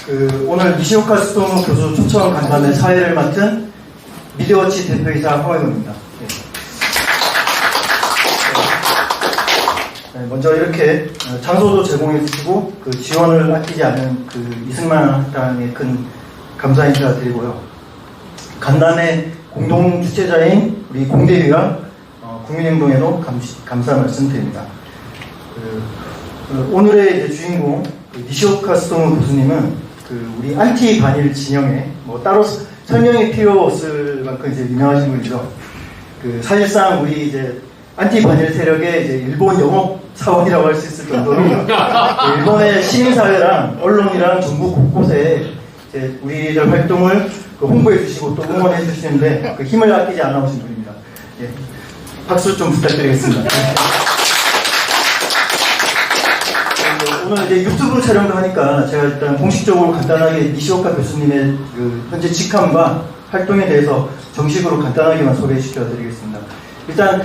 오늘 니시오카 스토무 교수 초청 간담회 사회를 맡은 미디어워치 대표이사 황원호입니다. 먼저 이렇게 장소도 제공해 주시고 지원을 아끼지 않은 이승만 학당에 큰 감사 인사 드리고요. 간담회 공동 주최자인 우리 공대위와 국민행동에도 감사 말씀드립니다. 오늘의 이제 주인공 니시오카 스토무 교수님은 우리 안티 반일 진영에 따로 설명이 필요 없을 만큼 이제 유명하신 분이죠. 사실상 우리 이제 안티 반일 세력의 이제 일본 영업 사원이라고 할 수 있을 정도로 일본의 시민사회랑 언론이랑 전국 곳곳에 이제 우리들 활동을 홍보해 주시고 또 응원해 주시는데 힘을 아끼지 않아 오신 분입니다. 예. 박수 좀 부탁드리겠습니다. 오늘 이제 유튜브 촬영도 하니까 제가 일단 공식적으로 간단하게 니시오카 교수님의 현재 직함과 활동에 대해서 정식으로 간단하게만 소개시켜 드리겠습니다. 일단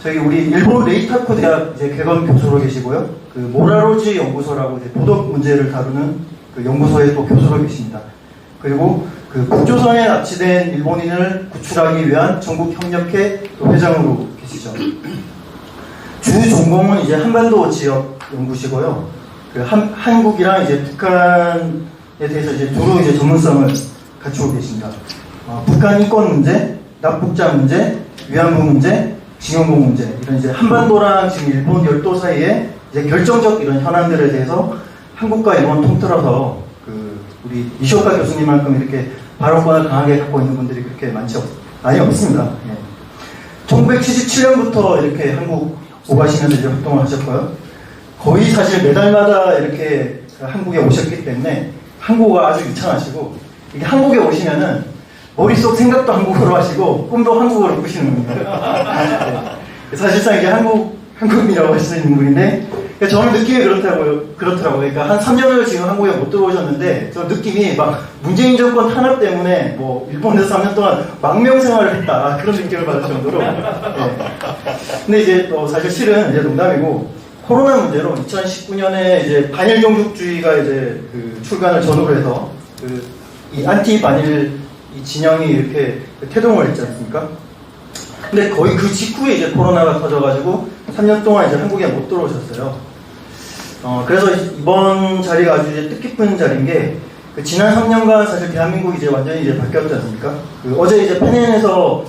저희 우리 일본 레이타쿠 대학 이제 개건 교수로 계시고요. 모라로지 연구소라고 이제 도덕 문제를 다루는 연구소에 또 교수로 계십니다. 그리고 북조선에 납치된 일본인을 구출하기 위한 전국협력회 또 회장으로 계시죠. 주 전공은 이제 한반도 지역 연구시고요. 한국이랑 이제 북한에 대해서 이제 두루 이제 전문성을 갖추고 계십니다. 북한 인권 문제, 납북자 문제, 위안부 문제, 징용고 문제, 이런 이제 한반도랑 지금 일본 열도 사이에 이제 결정적 이런 현안들에 대해서 한국과 일본 통틀어서 우리 니시오카 교수님만큼 이렇게 발언권을 강하게 갖고 있는 분들이 그렇게 많이 없습니다. 예. 1977년부터 이렇게 한국 오가시면서 이제 활동을 하셨고요. 거의 사실 매달마다 이렇게 한국에 오셨기 때문에 한국어가 아주 유창하시고, 이게 한국에 오시면은 머릿속 생각도 한국어로 하시고 꿈도 한국어로 꾸시는 분이에요. 네. 사실상 이게 한국인이라고 할 수 있는 분인데, 저는 느낌이 그렇더라고요. 그러니까 한 3년을 지금 한국에 못 들어오셨는데, 저 느낌이 막 문재인 정권 탄압 때문에 일본에서 3년 동안 망명 생활을 했다, 그런 느낌을 받을 정도로. 네. 근데 이제 사실 실은 이제 농담이고, 코로나 문제로 2019년에 이제 반일 경축주의가 이제 출간을 전후로 해서 이 안티 반일 이 진영이 이렇게 태동을 했지 않습니까? 근데 거의 그 직후에 이제 코로나가 터져가지고 3년 동안 이제 한국에 못 들어오셨어요. 그래서 이번 자리가 아주 이제 뜻깊은 자리인 게 지난 3년간 사실 대한민국이 이제 완전히 이제 바뀌었지 않습니까? 어제 이제 펜엔에서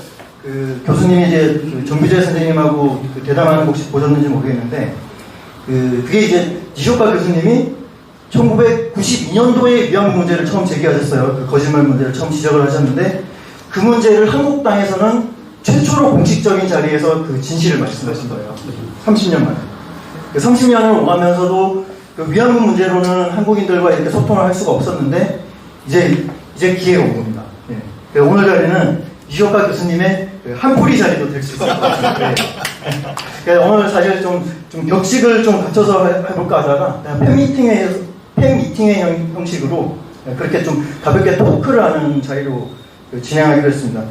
교수님이 이제 정규재 선생님하고 대담하는 거 혹시 보셨는지 모르겠는데, 그게 이제 니시오카 교수님이 1992년도에 위안부 문제를 처음 제기하셨어요. 거짓말 문제를 처음 지적을 하셨는데, 그 문제를 한국 땅에서는 최초로 공식적인 자리에서 진실을 말씀하신 거예요. 30년 만에. 30년을 오가면서도 위안부 문제로는 한국인들과 이렇게 소통을 할 수가 없었는데, 이제 기회가 온 겁니다. 네. 오늘 자리는 니시오카 교수님의 한풀이 자리도 될 수 있을 것 같아요. 네. 오늘 사실 좀 격식을 좀 갖춰서 해볼까 하다가 팬미팅의 형식으로 그렇게 좀 가볍게 토크를 하는 자리로 진행하기로 했습니다.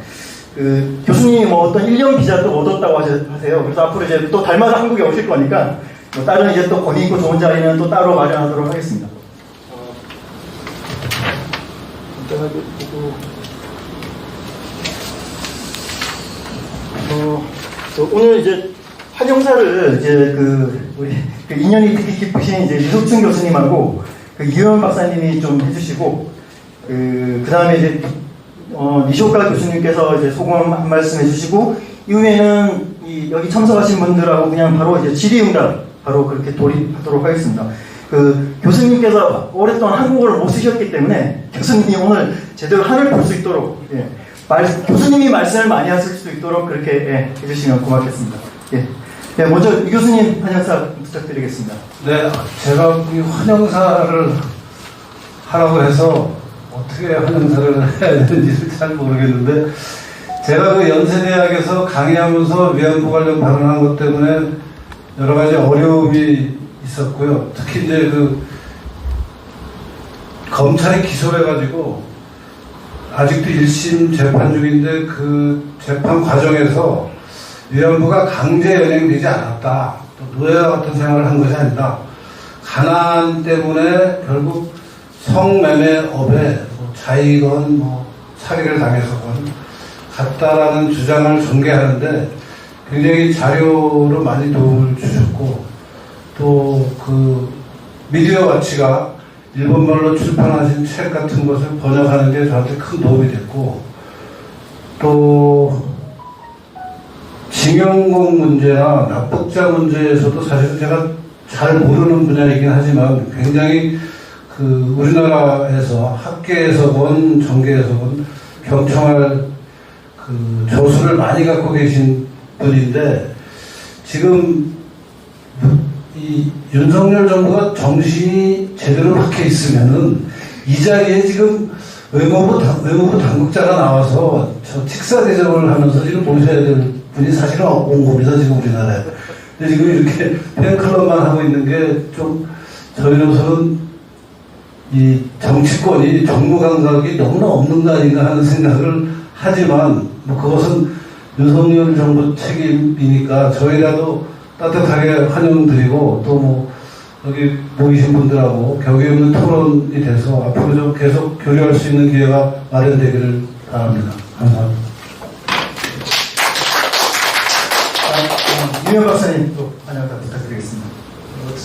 교수님이 어떤 1년 비자 또 얻었다고 하세요. 그래서 앞으로 이제 또 달마다 한국에 오실 거니까 다른 이제 또 권위 있고 좋은 자리는 또 따로 마련하도록 하겠습니다. 간단하게 보고 오늘 이제 환영사를 이제 우리 인연이 되게 깊으신 이제 유석춘 교수님하고 이효연 박사님이 좀 해주시고, 그 다음에 이제 니시오카 교수님께서 이제 소감 한 말씀 해주시고, 이후에는 여기 참석하신 분들하고 그냥 바로 이제 질의응답 바로 그렇게 돌입하도록 하겠습니다. 교수님께서 오랫동안 한국어를 못 쓰셨기 때문에 교수님이 오늘 제대로 하늘 볼 수 있도록, 예, 교수님이 말씀을 많이 하실 수 있도록 그렇게 해주시면 고맙겠습니다. 예. 네, 먼저 이 교수님 환영사 부탁드리겠습니다. 네, 제가 이 환영사를 하라고 해서 어떻게 환영사를 해야 되는지 잘 모르겠는데, 제가 연세대학에서 강의하면서 위안부 관련 발언한 것 때문에 여러 가지 어려움이 있었고요. 특히 이제 검찰이 기소를 해가지고 아직도 1심 재판 중인데 그 재판 과정에서 위안부가 강제 연행되지 않았다, 또 노예와 같은 생활을 한 것이 아니다, 가난 때문에 결국 성매매업에 뭐 자의건 뭐 사기를 당해서건 갔다라는 주장을 전개하는데 굉장히 자료로 많이 도움을 주셨고, 또 그 미디어 와치가 일본말로 출판하신 책 같은 것을 번역하는 게 저한테 큰 도움이 됐고, 또 징용공 문제나 납북자 문제에서도 사실 제가 잘 모르는 분야이긴 하지만 굉장히 그 우리나라에서 학계에서건 정계에서건 경청할 그 조수를 많이 갖고 계신 분인데, 지금 이 윤석열 정부가 정신이 제대로 박혀 있으면은 이 자리에 지금 외무부 당국자가 나와서 저 직사 대접을 하면서 지금 모셔야 될 분이 사실은 온 겁니다, 지금 우리나라에. 근데 지금 이렇게 팬클럽만 하고 있는 게 좀 저희로서는 이 정치권이 정무 감각이 너무나 없는 거 아닌가 하는 생각을 하지만, 뭐 그것은 윤석열 정부 책임이니까 저희라도 따뜻하게 환영드리고, 또 뭐 여기 모이신 분들하고 격의 없는 토론이 돼서 앞으로 좀 계속 교류할 수 있는 기회가 마련되기를 바랍니다. 감사합니다. 유명 박사님 또 환영 부탁드리겠습니다.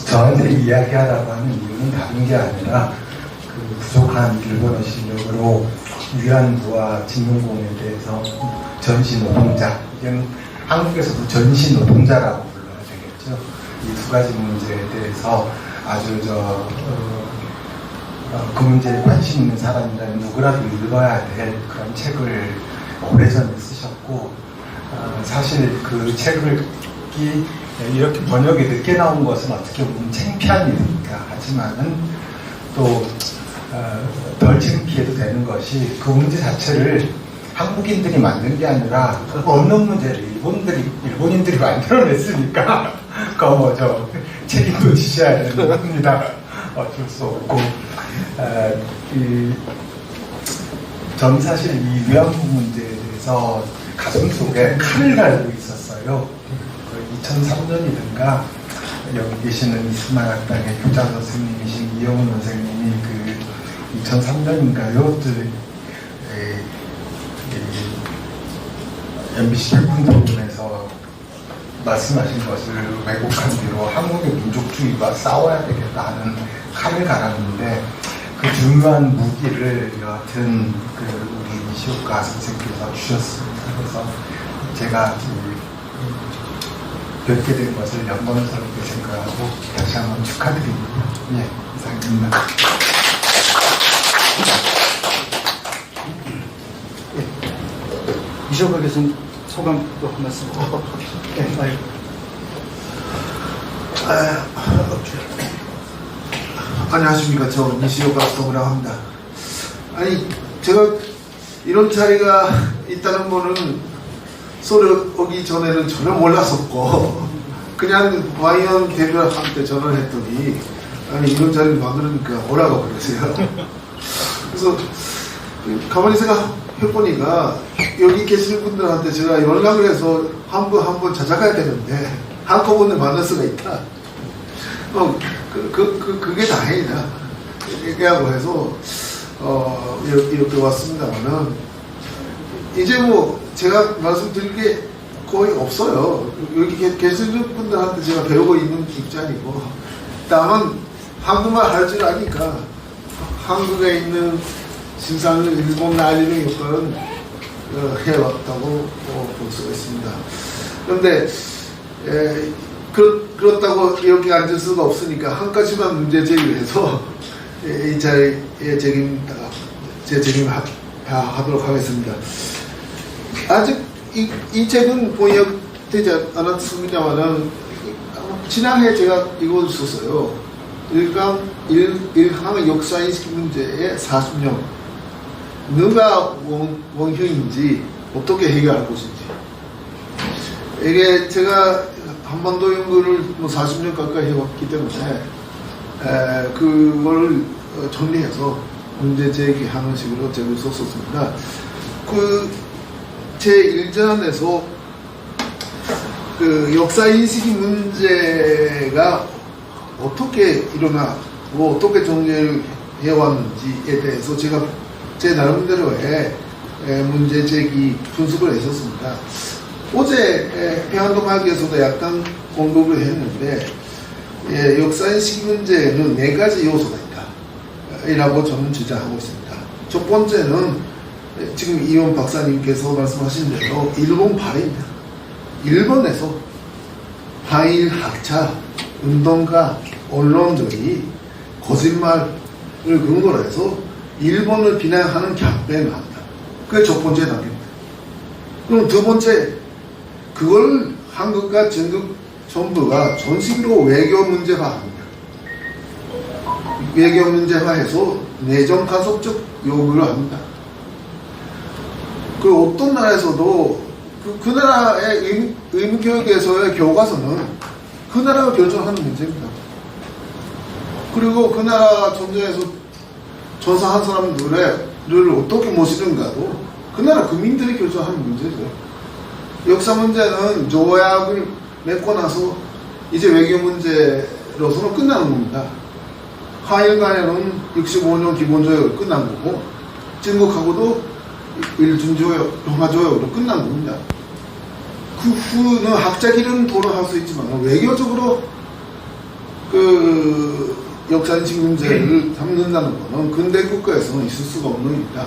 저한테 이야기하라고 하는 이유는 다른 게 아니라 그 부족한 일본어 실력으로 위안부와 징용공에 대해서 전시 노동자, 이건 한국에서도 전시 노동자라고 불러야 되겠죠. 이 두 가지 문제에 대해서 아주 그 문제에 관심 있는 사람이라면 누구라도 읽어야 될 그런 책을 오래전에 쓰셨고, 사실 그 책을 이렇게 번역이 늦게 나온 것은 어떻게 보면 창피한 일입니다. 하지만은 또 덜 창피해도 되는 것이, 그 문제 자체를 한국인들이 만든 게 아니라 없는 문제를 일본인들이 만들어냈으니까 그거 책임도 지셔야 되는 겁니다. 어쩔 수 없고, 저는 사실 이 위안부 문제에 대해서 가슴 속에 칼을 갈고 있었어요. 2003년이든가 여기 계시는 이스마학당의 교장 선생님이신 이영훈 선생님이 그 2003년인가요? MBC 백분토론에서 말씀하신 것을 왜곡한 뒤로 한국의 민족주의와 싸워야 되겠다 하는 칼을 갈았는데, 그 중요한 무기를 여하튼 우리 이시오카 선생님께서 주셨습니다. 그래서 제가 뵙게 된 것을 영광스럽게 생각하고 다시 한번 축하드립니다. 예, 이상입니다. 이시오카 교수님 소감 또 한 말씀. 네, 안녕하십니까. 저 이시오카 소구라고 합니다. 아니, 제가 이런 자리가 있다는 거는 소리 오기 전에는 전혀 몰랐었고, 그냥 와이언 대표한테 전화를 했더니, 아니, 이런 자리를 만들으니까 오라고 그러세요. 그래서 가만히 생각해보니까 여기 계시는 분들한테 제가 연락을 해서 한 번 찾아가야 되는데 한꺼번에 만날 수가 있다. 그게 다행이다. 얘기하고 해서 이렇게 왔습니다만은, 이제 뭐 제가 말씀드릴 게 거의 없어요. 여기 계시는 분들한테 제가 배우고 있는 입장이고, 다만 한국말 할 줄 아니까 한국에 있는 신상을 일본 날리는 역할은 해왔다고 볼 수가 있습니다. 그런데 그렇다고 이렇게 앉을 수가 없으니까 한 가지만 문제 제기해서 이 자리에 제 책임하도록 하겠습니다. 아직 이 책은 번역되지 않았습니다만은 지난해 제가 이걸 썼어요. 일항 역사인식 문제의 40년. 누가 원흉인지 어떻게 해결할 것인지. 이게 제가 한반도 연구를 40년 가까이 해왔기 때문에 그걸 정리해서 문제 제기하는 식으로 책을 썼었습니다. 제 1장에서 그 역사인식 문제가 어떻게 일어나고 어떻게 정리를 해왔는지에 대해서 제가 제 나름대로의 문제 제기 분석을 했었습니다. 어제 평안동학에서도 약간 언급을 했는데 역사인식 문제에는 4가지 요소가 있다 이라고 저는 주장하고 있습니다. 첫 번째는 지금 이원 박사님께서 말씀하신 대로 일본 발해입니다. 일본에서 한일 학자, 운동가, 언론들이 거짓말을 근거로 해서 일본을 비난하는 캠페인을 합니다. 그게 첫 번째 단계입니다. 그럼 두 번째, 그걸 한국과 중국 정부가 전식으로 외교 문제화합니다. 외교 문제화해서 내정 가속적 요구를 합니다. 그 어떤 나라에서도 그 나라의 의무교육에서의 교과서는 그 나라가 결정하는 문제입니다. 그리고 그 나라 전쟁에서 전사한 사람들을 어떻게 모시는가도 그 나라 국민들이 결정하는 문제죠. 역사 문제는 조약을 맺고 나서 이제 외교 문제로서는 끝나는 겁니다. 한일 간에는 65년 기본조약으로 끝난 거고 중국하고도 일준조약, 평화조약으로 끝난 겁니다. 그 후는 학자기는 돌아갈 수 있지만 외교적으로 그 역사인식 문제를 삼는다는 것은 근대 국가에서는 있을 수가 없는 일이다.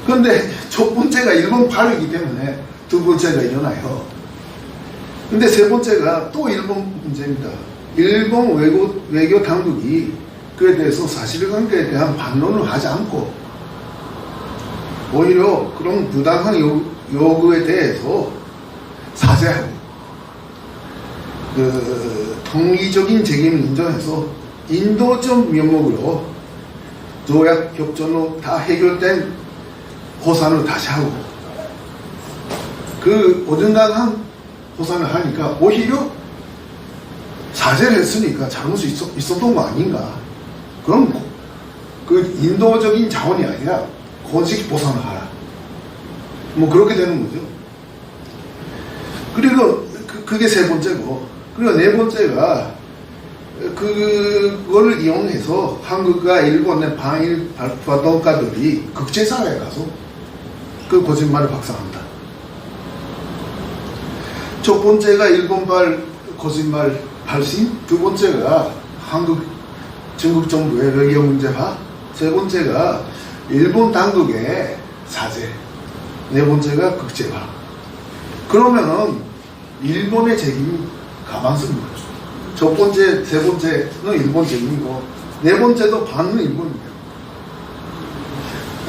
그런데 첫 번째가 일본 발해이기 때문에 두 번째가 일어나요. 근데 세 번째가 또 일본 문제입니다. 일본 외교 당국이 그에 대해서 사실관계에 대한 반론을 하지 않고 오히려 그런 부당한 요구에 대해서 사죄하고 그 통일적인 책임을 인정해서 인도적 면목으로 조약 협정으로 다 해결된 보상을 다시 하고 그 어중간한 보상을 하니까 오히려 사죄를 했으니까 잘못이 있었던 거 아닌가. 그럼 그 인도적인 자원이 아니라 공식 보상을 하라. 뭐 그렇게 되는 거죠. 그리고 그게 세 번째고, 그리고 네 번째가 그거를 이용해서 한국과 일본의 반일 활동가들이 국제사회에 가서 그 거짓말을 확산한다. 첫 번째가 일본발 거짓말 발신, 두 번째가 중국 정부의 외교 문제화, 세 번째가 일본 당국의 사죄, 네 번째가 국제화. 그러면은 일본의 책임이 가만습니다. 첫 번째, 세 번째는 일본 책임이고 네 번째도 반은 일본입니다.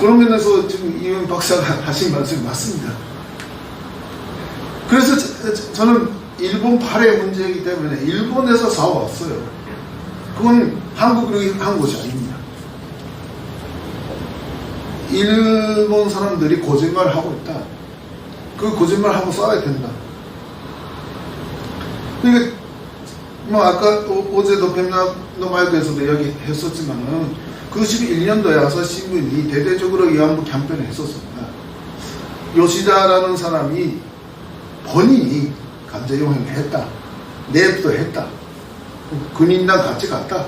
그런 면에서 지금 이원 박사가 하신 말씀이 맞습니다. 그래서 저는 일본 발해 문제이기 때문에 일본에서 싸워왔어요. 그건 한국이 한 것이 아닙니다. 일본 사람들이 거짓말을 하고 있다. 그 거짓말하고 싸워야 된다. 그러니까 뭐 아까 어제도 백남노마이크에서도 이야기했었지만은 91년도에 아사히신문이 대대적으로 위안부 캠페인을 했었습니다. 요시다라는 사람이 본인이 강제용행을 했다. 내부도 했다. 군인당 같이 갔다.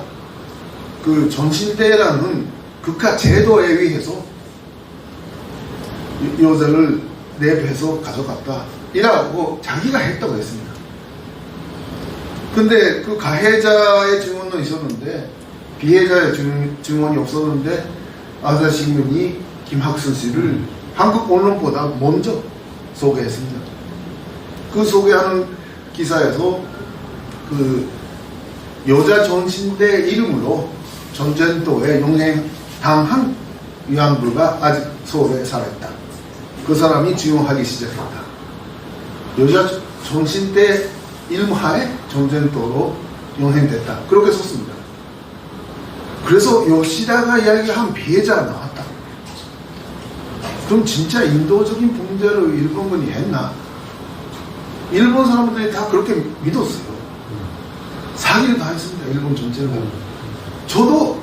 그 전신대라는 국가 제도에 의해서 여자를 내부해서 가져갔다. 이라고 자기가 했다고 했습니다. 근데 그 가해자의 증언은 있었는데 피해자의 증언이 없었는데 아사히신문이 김학순 씨를 한국 언론보다 먼저 소개했습니다. 그 소개하는 기사에서 그 여자 전신대 이름으로 전쟁터에 용행당한 위안부가 아직 서울에 살아있다. 그 사람이 증언하기 시작했다. 여자 전신대 일하에 전쟁터로 용행됐다. 그렇게 썼습니다. 그래서 요시다가 이야기한 피해자가 나왔다. 그럼 진짜 인도적인 범죄를 일본군이 했나? 일본 사람들이 다 그렇게 믿었어요. 사기를 다 했습니다. 일본 전체로. 저도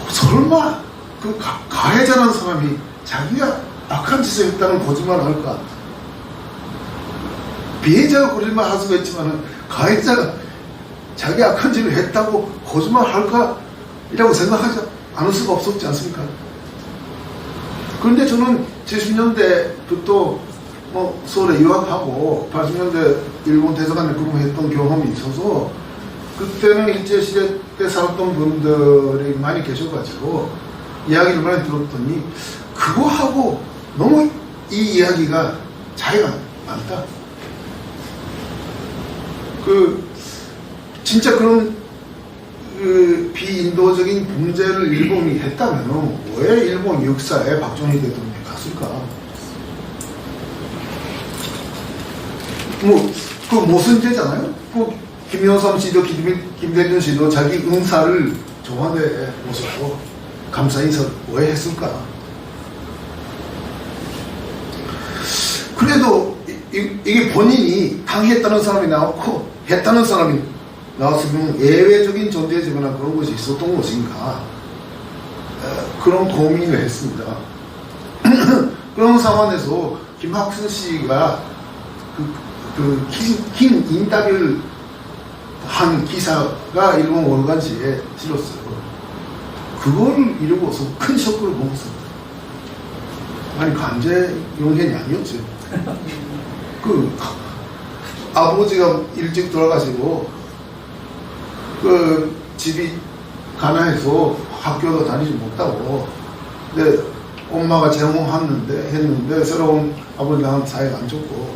설마 그 가해자라는 사람이 자기가 악한 짓을 했다는 거짓말을 할까? 피해자가 거짓말 할 수가 있지만 가해자가 자기 악한 짓을 했다고 거짓말 할까? 이라고 생각하지 않을 수가 없었지 않습니까? 그런데 저는 70년대부터 서울에 유학하고 80년대 일본 대사관에 근무했던 경험이 있어서 그때는 일제시대 때 살았던 분들이 많이 계셔가지고 이야기를 많이 들었더니 그거하고 너무 이 이야기가 차이가 많다. 진짜 그런 비인도적인 범죄를 일본이 했다면 왜 일본 역사에 박정희 대통령이 갔을까? 그 모순죄잖아요? 김영삼 씨도 김대중 씨도 자기 응사를 청와대에 모셔서 감사 인사를 왜 했을까? 그래도 이게 본인이 당했다는 사람이 나왔고 했다는 사람이 나왔으면 예외적인 존재지거나 그런 것이 있었던 것인가, 그런 고민을 했습니다. 그런 상황에서 김학순 씨가 긴 인터뷰를 한 기사가 일본 월간지에 실었어요. 그거를 이루고서 큰 쇼크를 먹었습니다. 아니, 관제 용현이 아니었죠. 아버지가 일찍 돌아가시고 집이 가난해서 학교도 다니지 못하고, 근데 엄마가 재혼했는데 새로운 아버지랑 사이가 안 좋고,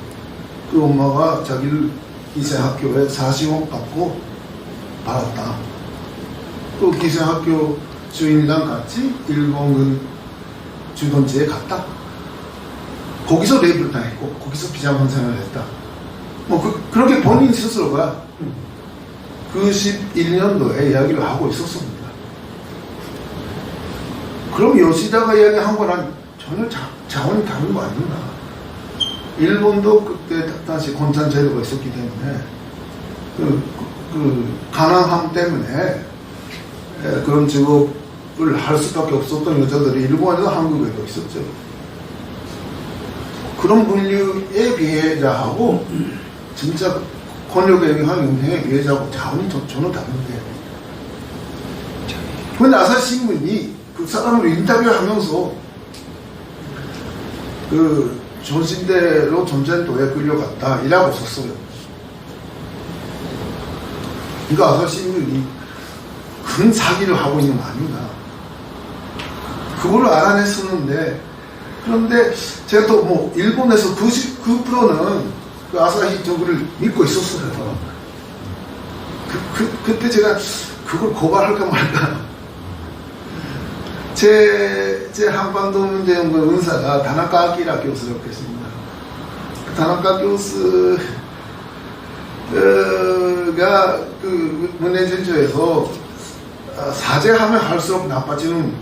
그 엄마가 자기를 기생학교에 40억 받고 받았다. 그 기생학교 주인이랑 같이 일본 주둔지에 갔다. 거기서 레이블 당했고 거기서 비장한 생활을 했다. 그렇게 본인 스스로가 91년도에 이야기를 하고 있었습니다. 그럼 요시다가 이야기한 거랑 전혀 차원이 다른 거 아닌가? 일본도 그때 다시 공산 제도가 있었기 때문에 가난함 때문에 그런 직업을 할 수밖에 없었던 여자들이 일본에도 한국에도 있었죠. 그런 분류의 피해자하고 진짜 권력에 의한 영향의 피해자하고 차원이 전혀 다른데, 그런데 아사히신문이 그 사람을 인터뷰하면서 조신대로 전쟁도에 끌려갔다 이라고 썼어요. 그러니까 아사히신문이 큰 사기를 하고 있는 거 아닌가, 그걸 알아냈었는데, 그런데 제가 또 일본에서 99%는 그 아사히 쪽을 믿고 있었어요. 그때 제가 그걸 고발할까 말까. 제 한반도 문제연구원 은사가 다나카 아키라 교수라고 계십니다. 다나카 교수가 문해전조에서 사죄하면 할수록 나빠지는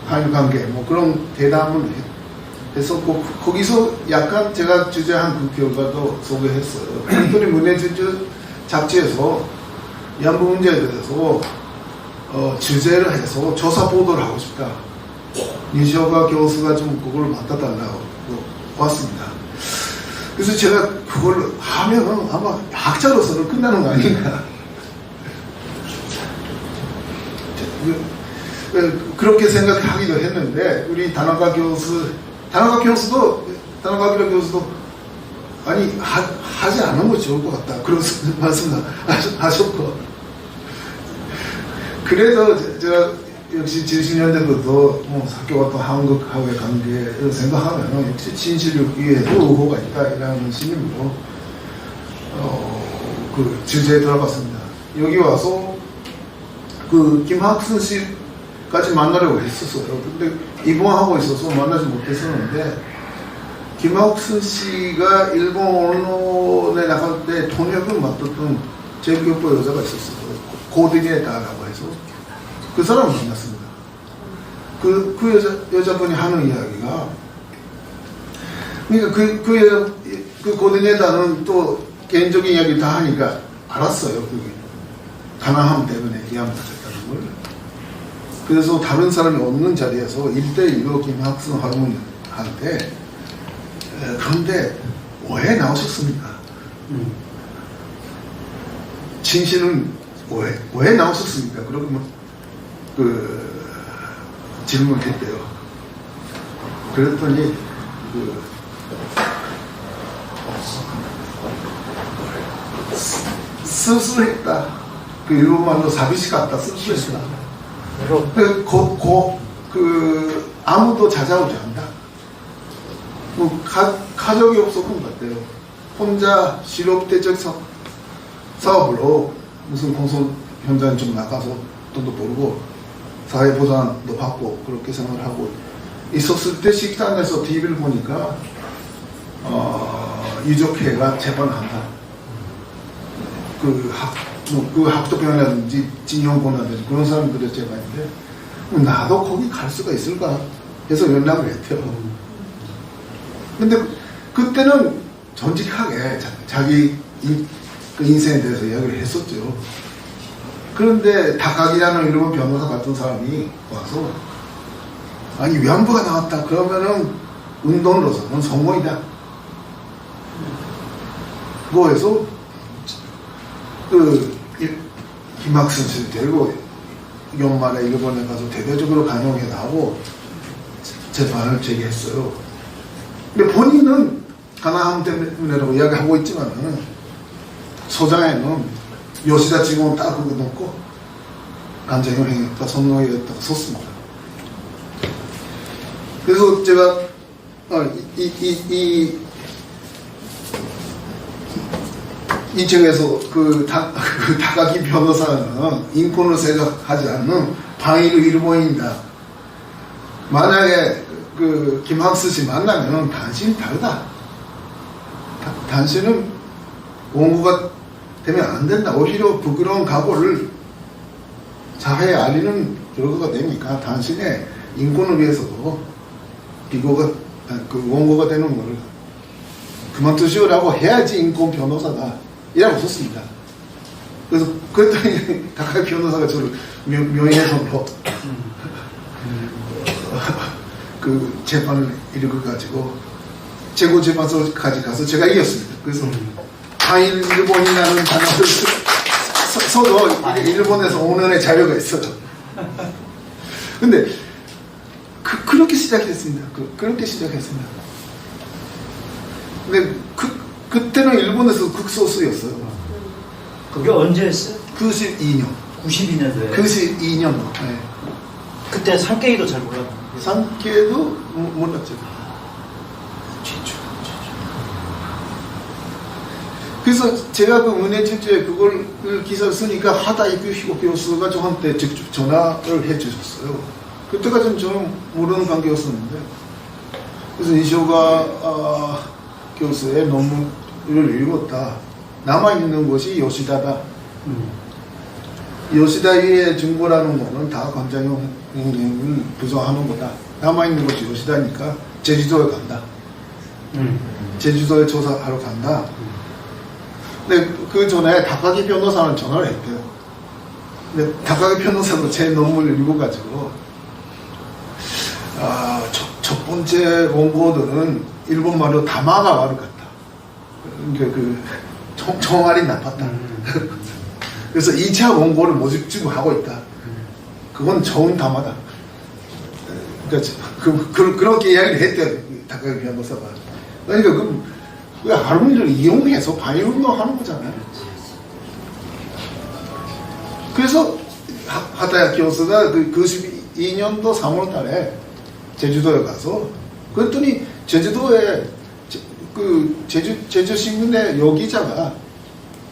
한일관계 그런 대담을 했었고, 거기서 약간 제가 주제한 그 결과도 소개했어요. 그랬더니 문해전조 잡지에서 위안부 문제에 대해서 주제를 해서 조사 보도를 하고 싶다. 니시오카 교수가 좀 그걸 맡아달라고 왔습니다. 그래서 제가 그걸 하면 아마 학자로서는 끝나는 거 아닌가. 그렇게 생각하기도 했는데, 우리 다나카 교수도 아니 하지 않은 거 좋을 것 같다, 그런 말씀을 하셨고, 그래도 제가 역시 70년대부터 사교와 한국하고의 관계를 생각하면 역시 진실 위에도 의혹가 있다 이라는 신임으로 그 주제에 들어갔습니다. 여기 와서 김학순 씨까지 만나려고 했었어요. 근데 입원하고 있어서 만나지 못했었는데, 김학순 씨가 일본 언론에 나갈 때 통역을 맡았던 제교포 여자가 있었어요. 고딩에다라고 해서 그 사람을 만났습니다. 그 여자분이 하는 이야기가, 그러니까 그 고딩에다는 또 개인적인 이야기 다 하니까 알았어요. 가난함 때문에 기함받았다는 걸. 그래서 다른 사람이 없는 자리에서 1대1로 김학순 할머니한테, 그런데 왜 나오셨습니까? 진실은 왜 나오셨습니까? 그러면 질문했대요. 그랬더니 쓸쓸했다. 일본말로 사비시 같다. 쓸쓸했다. 아무도 찾아오지 않다. 가족이 없었던 것 같아요. 혼자 실업대책 사업으로 무슨 공소 현장에 좀 나가서 돈도 벌고 사회보장도 받고 그렇게 생각을 하고 있었을 때 식당에서 TV를 보니까 유족회가 재판한다. 그 학도병이라든지 징용고라든지 그런 사람들의 재판인데 나도 거기 갈 수가 있을까 해서 연락을 했대요. 근데 그때는 정직하게 자기 그 인생에 대해서 이야기를 했었죠. 그런데 다카기라는 일본 변호사 같은 사람이 와서 아니 위안부가 나왔다 그러면은 운동으로서는 성공이다. 그거에서 김학순 씨를 데리고 연말에 일본에 가서 대대적으로 간용해 나오고 재판을 제기했어요. 근데 본인은 가나함 때문에라고 이야기하고 있지만은 소장에는 요시다 직원 딱 그거 놓고 간장형 행했다 선노했다고 썼습니다. 그래서 제가 이 책에서 다카기 변호사는 인권을 생각하지 않는 방위로 일본인이다. 만약에 김학수 씨 만나면 당신이 다르다. 당신은 원고가 되면 안 된다. 오히려 부끄러운 각오를 사회에 알리는 결과가 되니까 당신의 인권을 위해서도 원고가 되는 걸 그만두시오라고 해야지 인권 변호사다. 이라고 썼습니다. 그래서 그랬더니 다카기 변호사가 저를 명예훼손으로 재판을 일으켜가지고 최고재판소까지 가서 제가 이겼습니다. 그래서 한일 일본이라는 단어를 써도 일본에서 5년의 자유가 있어요. 근데 그렇게 시작했습니다. 그렇게 시작했습니다. 근데 그때는 일본에서 극소수였어요. 그게 언제 했어요? 92년. 92년도에. 92년. 네. 그때 산케이도 잘 몰랐나? 산케도 몰랐죠. 그래서 제가 은혜주주에 그걸 기사를 쓰니까 하다이큐 교수가 저한테 직접 전화를 해주셨어요. 그때까지는 저는 모르는 관계였었는데, 그래서 이시오가 교수의 논문을 읽었다. 남아있는 것이 요시다다. 요시다의 증거라는 거는 다 관장용 행동을 부정하는 거다. 남아있는 것이 요시다니까 제주도에 간다. 제주도에 조사하러 간다. 근데 그 전에 다카기 변호사는 전화를 했대요. 근데 다카기 변호사도 제 논문을 읽어가지고 첫 번째 원고들은 일본말로 다마가 와르 같다. 총알이 나빴다. 그래서 2차 원고를 모집 중에 하고 있다. 그건 좋은 담화다. 그러니까 그렇게 이야기를 했대요. 다카기 변호사가. 그러니까 그 할머니를 이용해서 반일운동 하는 거잖아요. 그래서 하다야 교수가 92년도 3월 달에 제주도에 가서 그랬더니 제주도에 제주신문의 여기자가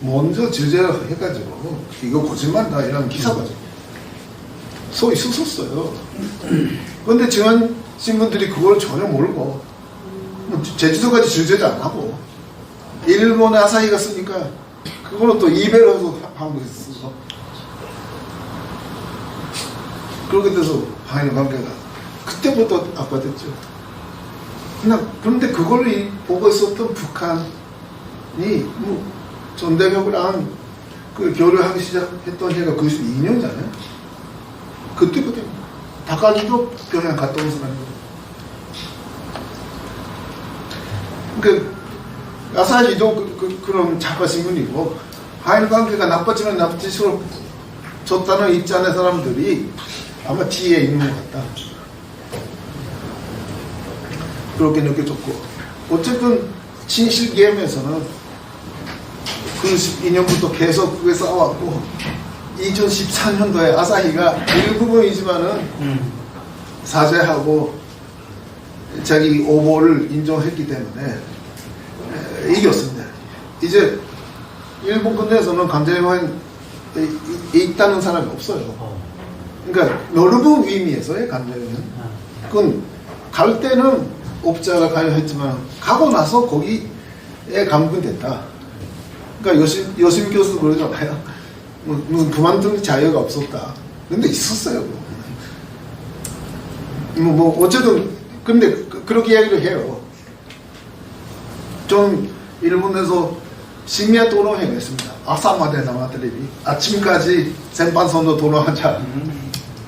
먼저 주제를 해가지고 이거 거짓말이다 이런 기사가 써 있었어요. 그런데 지원 신문들이 그걸 전혀 모르고 제주도까지 주제도 안 하고 일본의 아사히가 쓰니까 그거는 또 이베로도 한국에 쓰고 그렇게 돼서 한일 관계가 그때부터 악화됐죠. 그런데 그걸 보고 있었던 북한이 전대협이랑 교류하기 시작했던 해가 92년이잖아요. 그때부터 다카기도 평양 갔다 온 사람이고. 그러니까 아사히도 그런 작가신문이고 한일 관계가 나빠지면 나빠질수록 좋다는 입장의 사람들이 아마 뒤에 있는 것 같다. 그렇게 느껴졌고, 어쨌든 진실게임에서는 92년부터 계속 그게 싸웠고 2014년도에 아사히가 일부분이지만은 사죄하고 자기 오보를 인정했기 때문에 이겼습니다. 이제 일본 군대에서는 간접행위에 있다는 사람이 없어요. 그러니까 넓은 의미에서의 간접행위는 그건 갈 때는 업자가 가야 했지만 가고 나서 거기에 감금됐다. 그러니까 여심 교수도 그러잖아요. 무슨 그만둘 자유가 없었다. 근데 있었어요. 뭐 어쨌든 근데 그렇게 이야기를 해요. 좀 일본에서 심야 토론회가 있습니다. 아사마데 나와텔레비 아침까지 생방송도 토론하자.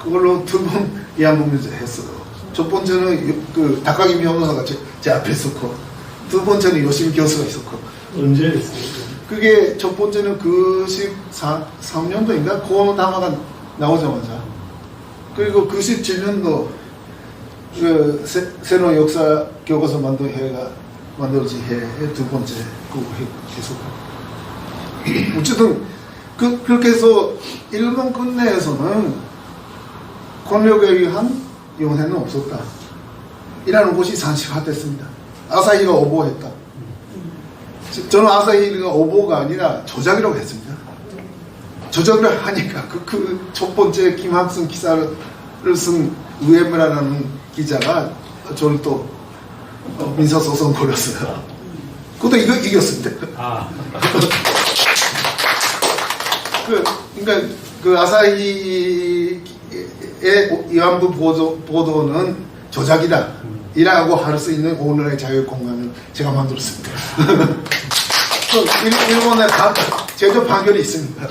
그걸로 2번 이한 문제 했어요. 첫 번째는 그 다카기 변호사가 제 앞에 있었고, 두 번째는 요심 교수가 있었고. 언제 했어요? 그게 첫 번째는 93년도인가 고노 담화가 나오자마자, 그리고 97년도 그 새로운 역사 교과서 만든 회가 만들어진 해의 두 번째 그거 계속. 어쨌든 그렇게 해서 일본 국내에서는 권력에 의한 용해는 없었다. 이라는 것이 산시화됐습니다. 아사히가 오보했다. 저는 아사히가 오보가 아니라 조작이라고 했습니다. 조작을 하니까 그 첫 번째 김학순 기사를 쓴 우에무라라는 기자가 저를 또 민사소송 걸었어요. 그것도 이겼습니다. 그러니까 그 아사히의 위안부 보도는 조작이다. 이라고 할 수 있는 오늘의 자유 공간을 제가 만들었습니다. 일본에 제조 판결이 있습니다.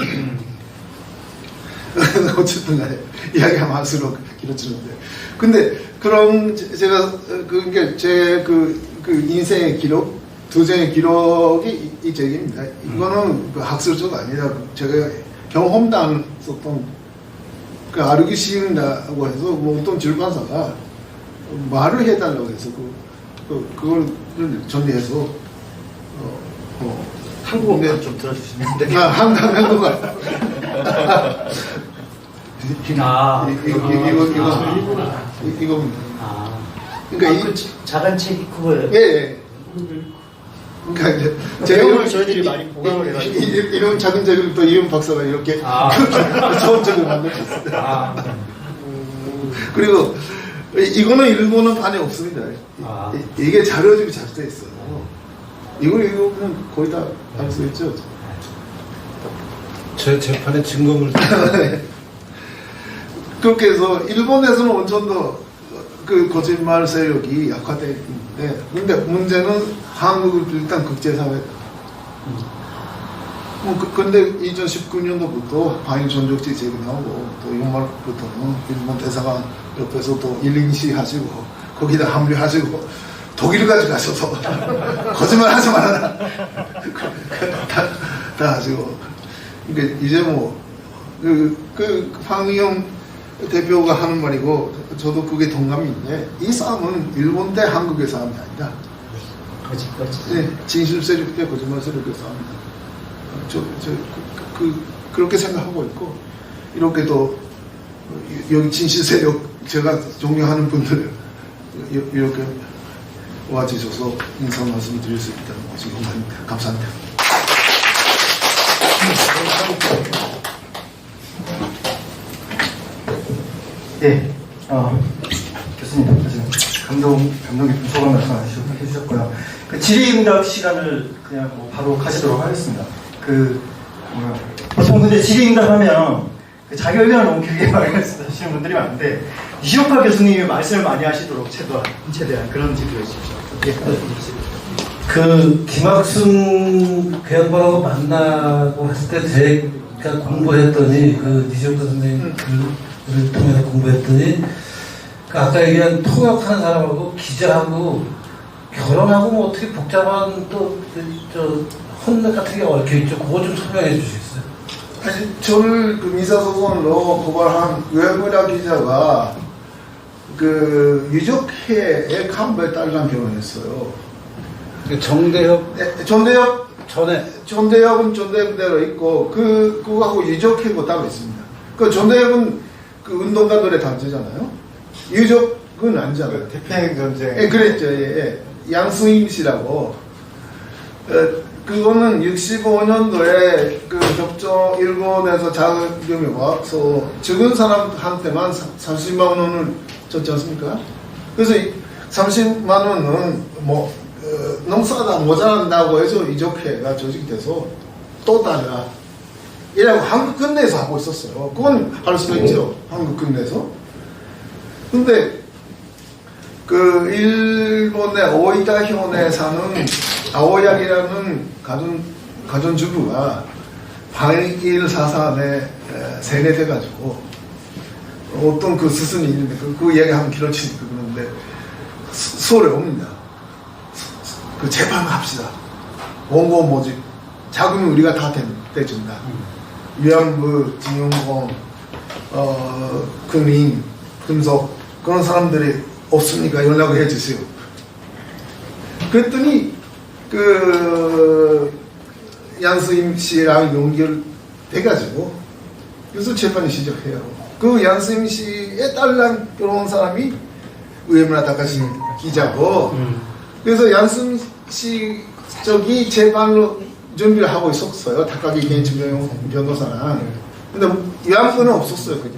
어쨌든 간에 이야기하면 할수록 길어지는데. 근데 그럼 제가 그러니까 제 그 인생의 기록, 도전의 기록이 이 책입니다. 이거는 그 학술적 아니라 제가 경험담 썼던 그 아르기 시인이라고 해서 뭐 어떤 출판사가 말을 해달라고 해서 그걸 정리해서 한국어만 좀 들어주시면 안 돼요? 한국어 이겁니다. 그러니까 작은 책이 그거예요? 예. 그러니까 이제 제가 내용을 저희들이 많이 보강을 해가지고 이런 작은 책을 또 이윤 박사가 이렇게 좋은 책을 만들었어요. 그리고 이거는 일본은 안에 없습니다. 이게 자료집이 잘 돼 있어요. 이걸 읽으면 거의 다 알 수 있죠. 제 재판의 증거물. 그렇게 해서 일본에서는 원천 더 그 거짓말 세력이 약화되어 있는데, 근데 문제는 한국을 비롯한 국제사회. 근데 2019년도부터 방위 전적지 제기 나오고, 또 연말부터는 일본 대사관 옆에서 또 1인시 하시고, 거기다 합류하시고, 독일까지 가셔서 거짓말 하지 말아라. 다 하시고. 그러니까 이제 뭐, 황의영 대표가 하는 말이고, 저도 그게 동감인데, 이 싸움은 일본 대 한국의 싸움이 아니다. 네, 진실 세력대 거짓말 세력의 싸움이다. 그렇게 생각하고 있고, 이렇게 또, 여기 진실 세력, 제가 존경하는 분들, 이렇게 와주셔서 인사 말씀을 드릴 수 있다는 것이 영광입니다. 감사합니다. 네, 교수님, 감동 깊은 소감 말씀해주셨고요. 그 질의응답 시간을 그냥 뭐 바로 가시도록 하겠습니다. 보통 근데 질의응답 하면 자기 의견을 너무 길게 말씀하시는 분들이 많은데, 이시오카 교수님이 말씀을 많이 하시도록 최대한 그런 질의를 해주십시오. 그 김학순 그 양반하고 만나고 했을 때 제가 공부했더니 그 니시오카 선생님 글을 통해서 공부했더니 그 아까 얘기한 통역하는 사람하고 기자하고 결혼하고 뭐 어떻게 복잡한 또 저 혼내 같은 게 얽혀있죠. 그거 좀 설명해 주시겠어요? 아니 저를 그 민사소송으로 고발한 외무라 기자가 그 유족회의 간부에 딸랑 결혼했어요. 그 정대협 네, 전대협 전에 전대협은 전대협대로 있고 그거하고 유족회고 따로 있습니다. 그 전대협은 그 운동가들의 단체잖아요. 유족은 아니잖아요. 태평양 전쟁. 예, 그랬죠. 예, 예. 양수임 씨라고. 그거는 65년도에 그 접종 일본에서 자금이 와서 죽은 사람한테만 30만 원을 줬지 않습니까? 그래서 30만 원은 뭐 너무 싸다 모자란다고 해서 유족회가 조직이 돼서 또 달라 이라고 한국 근내에서 하고 있었어요. 그건 할 수가 있죠. 한국 근내에서. 근데 그 일본의 오이다현에 사는 아오양이라는 가전주부가 방일 사산에 세뇌돼가지고 어떤 그 스승이 있는데 그 얘기하면 길어지니까 그러는데 서울에 옵니다. 그 재판합시다. 원고 모집 자금은 우리가 다 대준다. 위안부, 진용공, 금인, 금속 그런 사람들이 없으니까 연락을 해주세요. 그랬더니 그 양수임 씨랑 연결돼가지고 그래서 재판이 시작해요. 그 양수임 씨의 딸랑 결혼한 사람이 우에무라 다카시 기자고 그래서 양수임 씨 저기 재판으로 준비를 하고 있었어요. 다카기 겐치 변호사랑. 근데 위안부는 없었어요. 그냥.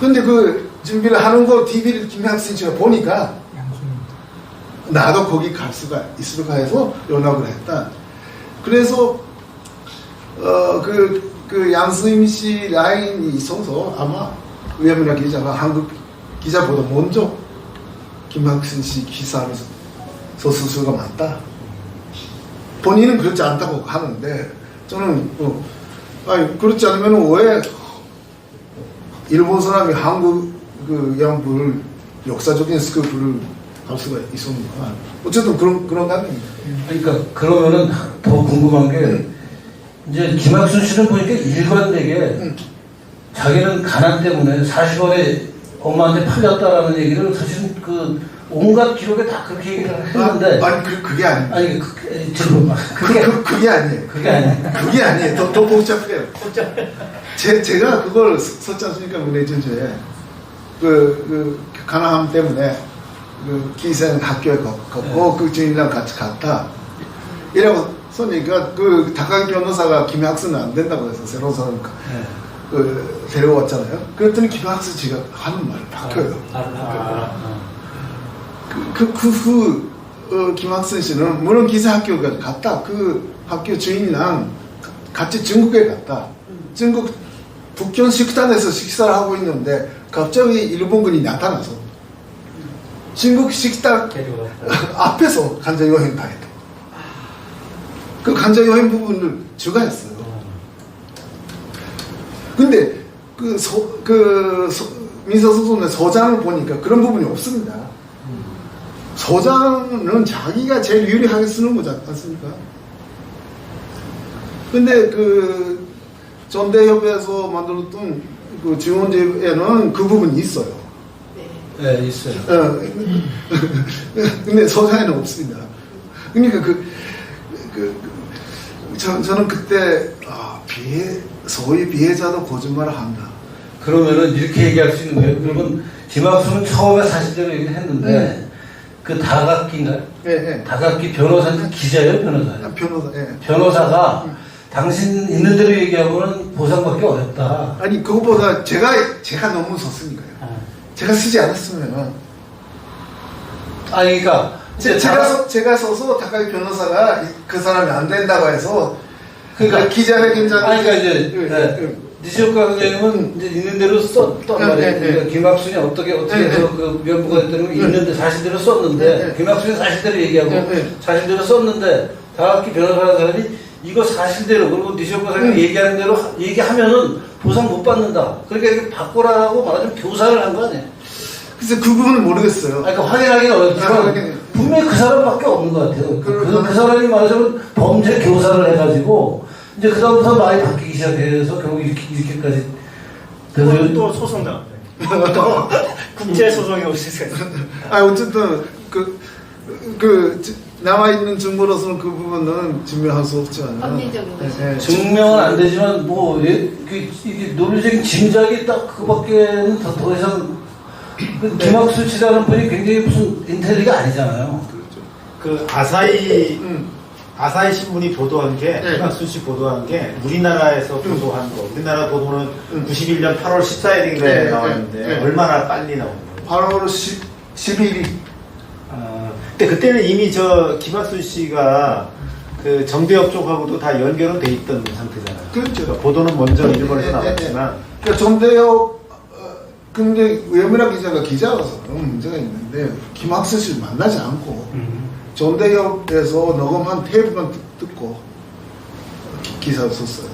근데 그 준비를 하는 거 TV를 김학신 씨가 보니까 나도 거기 갈 수가 있을까 해서 연락을 했다. 그래서 그 양수임 씨 라인이 있어서 아마 외무라 기자가 한국 기자보다 먼저 김학신 씨 기사를 썼을 수가 많다. 본인은 그렇지 않다고 하는데 저는 아니 그렇지 않으면 왜 일본 사람이 한국 그 양부를 역사적인 스크프를 할 수가 있습니까? 어쨌든 그런 감입니다. 그러니까 그러면은 더 궁금한 게 이제 김학순 씨는 보니까 일관되게 자기는 가난 때문에 40원에 엄마한테 팔렸다라는 얘기를 사실은 그 온갖 기록에 다 그렇게 얘기를 했는데 아니 그게 아니에요. 아니 지금 그게 아니에요. 그게 아니에요. 그게 아니에요. 더 복잡해요. 제가 그걸 썼지 않습니까? 문해준주에 그 가난함 때문에 그 기생 학교에 걷고 그 주인이랑 같이 갔다. 이라고 써니까 그 다카기 변호사가 김학수는 안 된다고 해서 새로운 사람 그 데려왔잖아요. 그랬더니 김학수 씨가 하는 말을 바뀌어요. 그 후 김학순 씨는 물론 기사학교에 갔다. 그 학교 주인이랑 같이 중국에 갔다. 중국 북경 식당에서 식사를 하고 있는데 갑자기 일본군이 나타나서 중국 식당 앞에서 간접 여행 당했다. 그 간접 여행 부분을 주가했어요. 근데 민사소송의 서장을 보니까 그런 부분이 없습니다. 서장은 자기가 제일 유리하게 쓰는 거지 않습니까? 근데 그 전대협에서 만들었던 그 지원제에는 그 부분이 있어요. 네, 있어요. 근데 서장에는 없습니다. 그러니까 저는 그때 소위 비해자도 거짓말을 한다. 그러면은 이렇게 얘기할 수 있는 거예요. 그러면 김학수는 처음에 사실대로 얘기를 했는데 그 다각기인가요? 예. 다각기 변호사는 기자예요, 변호사예요? 변호사, 예. 변호사가 당신 있는 대로 얘기하고는 보상받기 어렵다. 아니 그것보다 제가 너무 썼으니까요. 제가 쓰지 않았으면 아니 그러니까 제가 써서 다카기 변호사가 그 사람이 안 된다고 해서 그러니까 기자회견장 아니 그러니까 이제 니시오카 선생님은 이제 있는 대로 썼단 말이에요. 그러니까 김학순이 어떻게 해서 그 면부가 됐다는 거 있는데 사실대로 썼는데 김학순이 사실대로 얘기하고 사실대로 썼는데 다학기 변호사라는 사람이 이거 사실대로 그리고 니시오카 선생님이 얘기하는 대로 얘기하면은 보상 못 받는다. 그러니까 이렇게 바꾸라고 말하자면 교사를 한 거 아니에요. 그래서 그 부분은 모르겠어요. 그러니까 확인하기는 어렵지만 분명히 그 사람밖에 없는 것 같아요. 그 사람이 말하자면 범죄 교사를 해가지고 이제 그다음부터 많이 바뀌기 시작해서 결국 이렇게까지 그건 또 소송 나왔네. 또 국제 소송이 오시세요. 어쨌든 남아 있는 증거로서는 그 부분은 증명할 수 없지만. 합리적인 것이. 증명은 안 되지만 뭐 이게 논리적인 짐작이 딱 그밖에는 더 이상 김학수 씨라는 분이 굉장히 무슨 인텔리가 아니잖아요. 그 아사히 신문이 보도한 게, 김학수 씨 보도한 게, 우리나라에서 보도한 거, 우리나라 보도는 91년 8월 14일인가에 네, 나왔는데, 네. 얼마나 빨리 나온 거예요? 8월 11일. 근데 그때는 이미 김학수 씨가 그 정대협 쪽하고도 다 연결은 돼 있던 상태잖아요. 그렇죠. 그러니까 보도는 먼저 일본에서 나왔지만, 그러니까 정대협 근데 외무라 기자가 기자라서 문제가 있는데 김학수 씨를 만나지 않고 정대협에서 녹음한 테이프만 듣고 기사를 썼어요.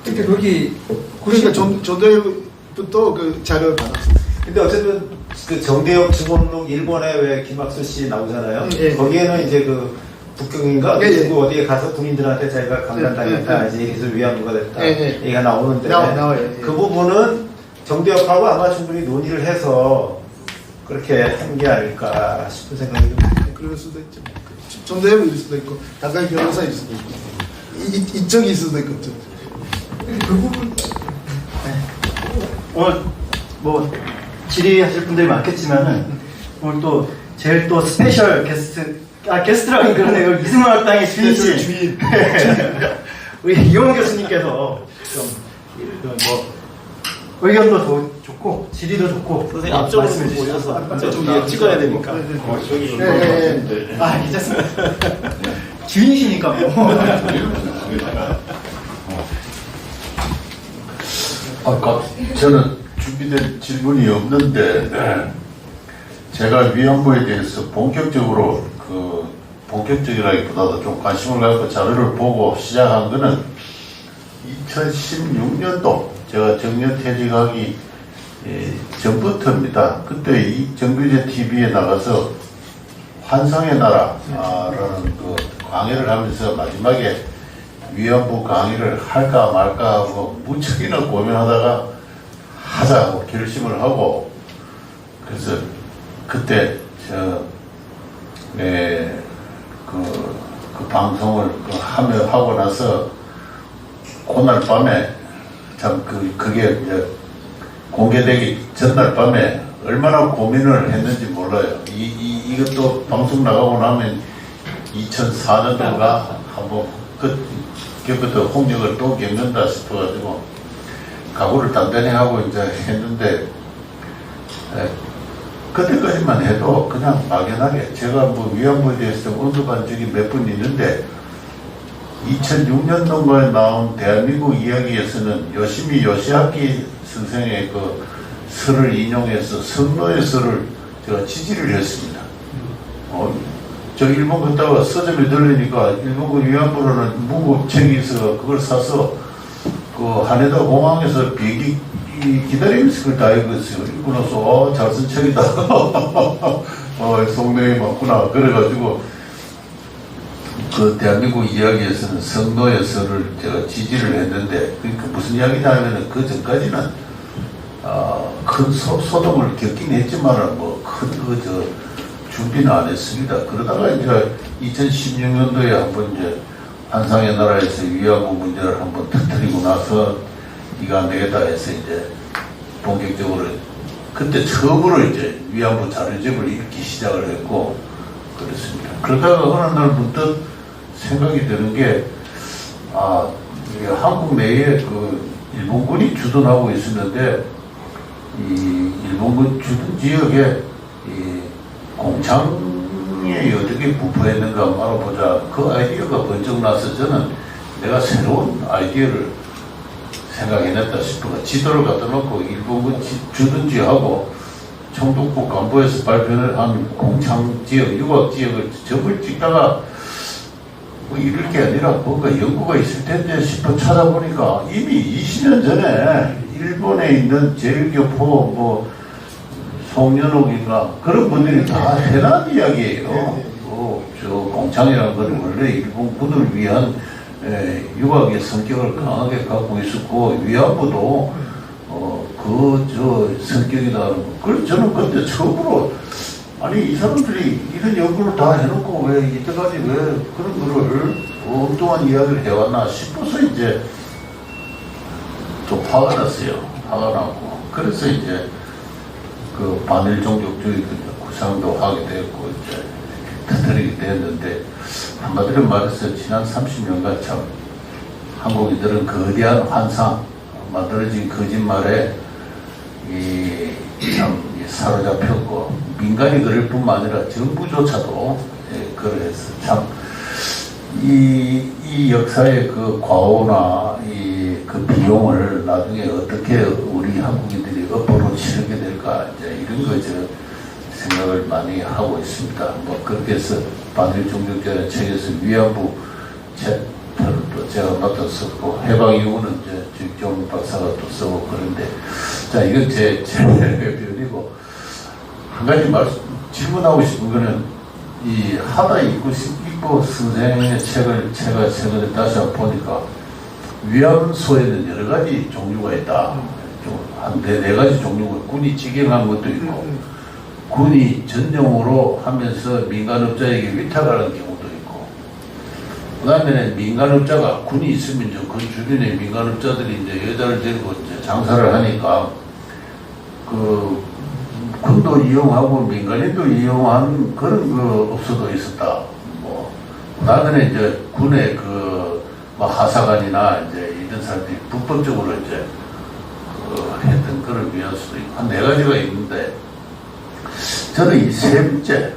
근데 거기, 그러니까 정대협부터 그 자료를 받았어요. 근데 어쨌든 그 정대협 증언록 일본에 왜 김학수 씨 나오잖아요. 예. 거기에는 이제 그 북경인가 예, 예. 중국 어디에 가서 군인들한테 자기가 강간당했다, 예, 예. 이제 이것을 위안부가 됐다, 예, 예. 얘기가 나오는데 나와요. 예. 그 부분은 정대협하고 아마 충분히 논의를 해서 그렇게 한 게 아닐까 싶은 생각이 듭니다. 그럴 수도 있죠. 정대협일 수도 있고 다카이 변호사일 수도 있고 이쪽일 수도 있고 그 부분 오늘 뭐 질의하실 분들이 많겠지만은 오늘 또 제일 또 스페셜 게스트라고 그러네. 이걸 이승만 학당의 주인이신 우리 이용 교수님께서 좀 의견도 더 좋고 질의도 좋고 선생님 앞쪽으로 말씀해 좀 주셔서 모셔서 좀 찍어야 되니까. 괜찮습니다. 주인이시니까 뭐. 아까 저는 준비된 질문이 없는데 제가 위안부에 대해서 본격적으로 본격적이라기보다도 좀 관심을 갖고 자료를 보고 시작한 거는 2016년도 제가 정년퇴직하기 전부터입니다. 그때 이 정규제 TV에 나가서 환상의 나라라는 그 강의를 하면서 마지막에 위안부 강의를 할까 말까 하고 무척이나 고민하다가 하자고 결심을 하고 그래서 그때 그 방송을 하고 나서 그날 밤에 참 그게 이제 공개되기 전날 밤에 얼마나 고민을 했는지 몰라요. 이것도 방송 나가고 나면 2004년도가 한번 그때부터 홍역을 또 겪는다 싶어가지고 각오를 단단히 하고 이제 했는데 그때까지만 해도 그냥 막연하게 제가 뭐 위안부에 대해서 언급한 적이 몇 번 있는데 2006년도에 나온 대한민국 이야기에서는 요시하키 선생의 그 설을 인용해서 성노예 설을 제가 지지를 했습니다. 저 일본 갔다가 서점에 들으니까 일본군 위안부라는 무급책이 있어 그걸 사서 그 하네다 공항에서 비행기 기다리면서 그걸 다 읽었어요. 읽고 나서 잘 쓴 책이다. 성노예 맞구나. 그래가지고 그 대한민국 이야기에서는 성노예 설을 제가 지지를 했는데 그러니까 무슨 이야기냐면은 그 전까지는 큰 소동을 겪긴 했지만은 뭐 큰 준비는 안 했습니다. 그러다가 이제 2016년도에 한번 이제 환상의 나라에서 위안부 문제를 한번 터뜨리고 나서 이거 안 되겠다 해서 이제 본격적으로 그때 처음으로 이제 위안부 자료집을 읽기 시작을 했고 그랬습니다. 그러다가 어느 날 문득 생각이 드는 게 이게 한국 내에 그 일본군이 주둔하고 있었는데 이 일본군 주둔 지역에 이 공창에 어떻게 부포했는가 알아보자. 그 아이디어가 번쩍 나서 저는 내가 새로운 아이디어를 생각해냈다 싶어가 지도를 갖다 놓고 일본군 주둔지하고 청독부 간부에서 발표를 한 공창 지역, 유학 지역을 접을 찍다가 뭐 이럴 게 아니라 뭔가 연구가 있을 텐데 싶어 찾아보니까 이미 20년 전에 일본에 있는 제일교포 뭐 송년옥인가 그런 분들이 다 해난 이야기예요. 저 동창이라는 건 원래 일본군을 위한 유학의 성격을 강하게 갖고 있었고 위안부도 성격이다. 그래서 저는 그때 처음으로 아니 이 사람들이 이런 연구를 다 해놓고 왜 이때까지 왜 그런 거를 엉뚱한 이야기를 해왔나 싶어서 이제 좀 화가 났어요. 화가 났고 그래서 이제 그 반일 종족주의 구상도 하게 됐고 이제 터뜨리게 됐는데 한마디로 말해서 지난 30년간 참 한국인들은 거대한 환상 만들어진 거짓말에 참 사로잡혔고 민간이 그럴 뿐만 아니라 정부조차도 그래서 참 이 역사의 그 과오나 그 비용을 나중에 어떻게 우리 한국인들이 업보로 치르게 될까 이제 이런 거 생각을 많이 하고 있습니다. 뭐 그렇게 해서 반일 종족제라는 책에서 위안부 챕터를 또 제가 맡아 썼고 해방 이후는 이제 주익종 박사가 또 쓰고 그런데 자 이건 제 변이고 한 가지 질문하고 싶은 거는 이 하다 이고 선생의 책을 제가 최근에 다시 한번 보니까 위안소에는 여러 가지 종류가 있다. 한 네 가지 종류가 군이 직영한 것도 있고 군이 전용으로 하면서 민간업자에게 위탁하는 경우도 있고 그 다음에는 민간업자가 군이 있으면 이제 그 주변에 민간업자들이 이제 여자를 데리고 이제 장사를 하니까 그 군도 이용하고 민간인도 이용한 그런 그 업소도 있었다. 뭐 그다음에 이제 군의 뭐 하사관이나 이제 이런 사람들이 불법적으로 이제 했던 그런 위한 수도 있고 한 네 가지가 있는데 저는 이 세 번째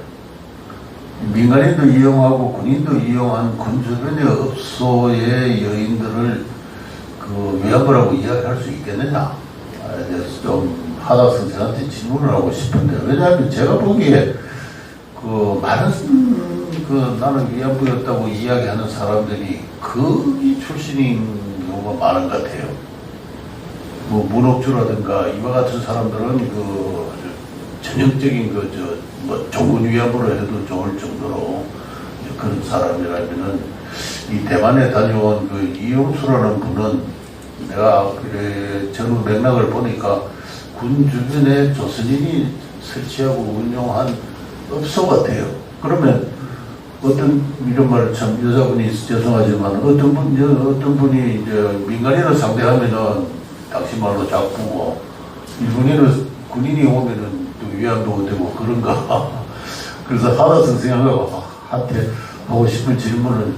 민간인도 이용하고 군인도 이용한 군 주변의 업소의 여인들을 그 위안부라고 이야기할 수 있겠느냐? 좀 하다 선생한테 질문을 하고 싶은데 왜냐하면 제가 보기에 그 많은 나는 위안부였다고 이야기하는 사람들이 거기 출신인 경우가 많은 것 같아요. 뭐 문옥주라든가 이와 같은 사람들은 그 전형적인 뭐 종군 위안부로 해도 좋을 정도로 그런 사람이라면은 이 대만에 다녀온 그 이용수라는 분은 내가 전후 맥락을 보니까 군 주변에 조선인이 설치하고 운영한 업소 같아요. 그러면 어떤 이런 말을 참 여자분이 죄송하지만 어떤 분이 이제 민간인을 상대하면은 당신 말로 작부고 일본인은 군인이 오면은 또 위안부가 되고 그런가. 그래서 하다 선생님하고 하고 싶은 질문을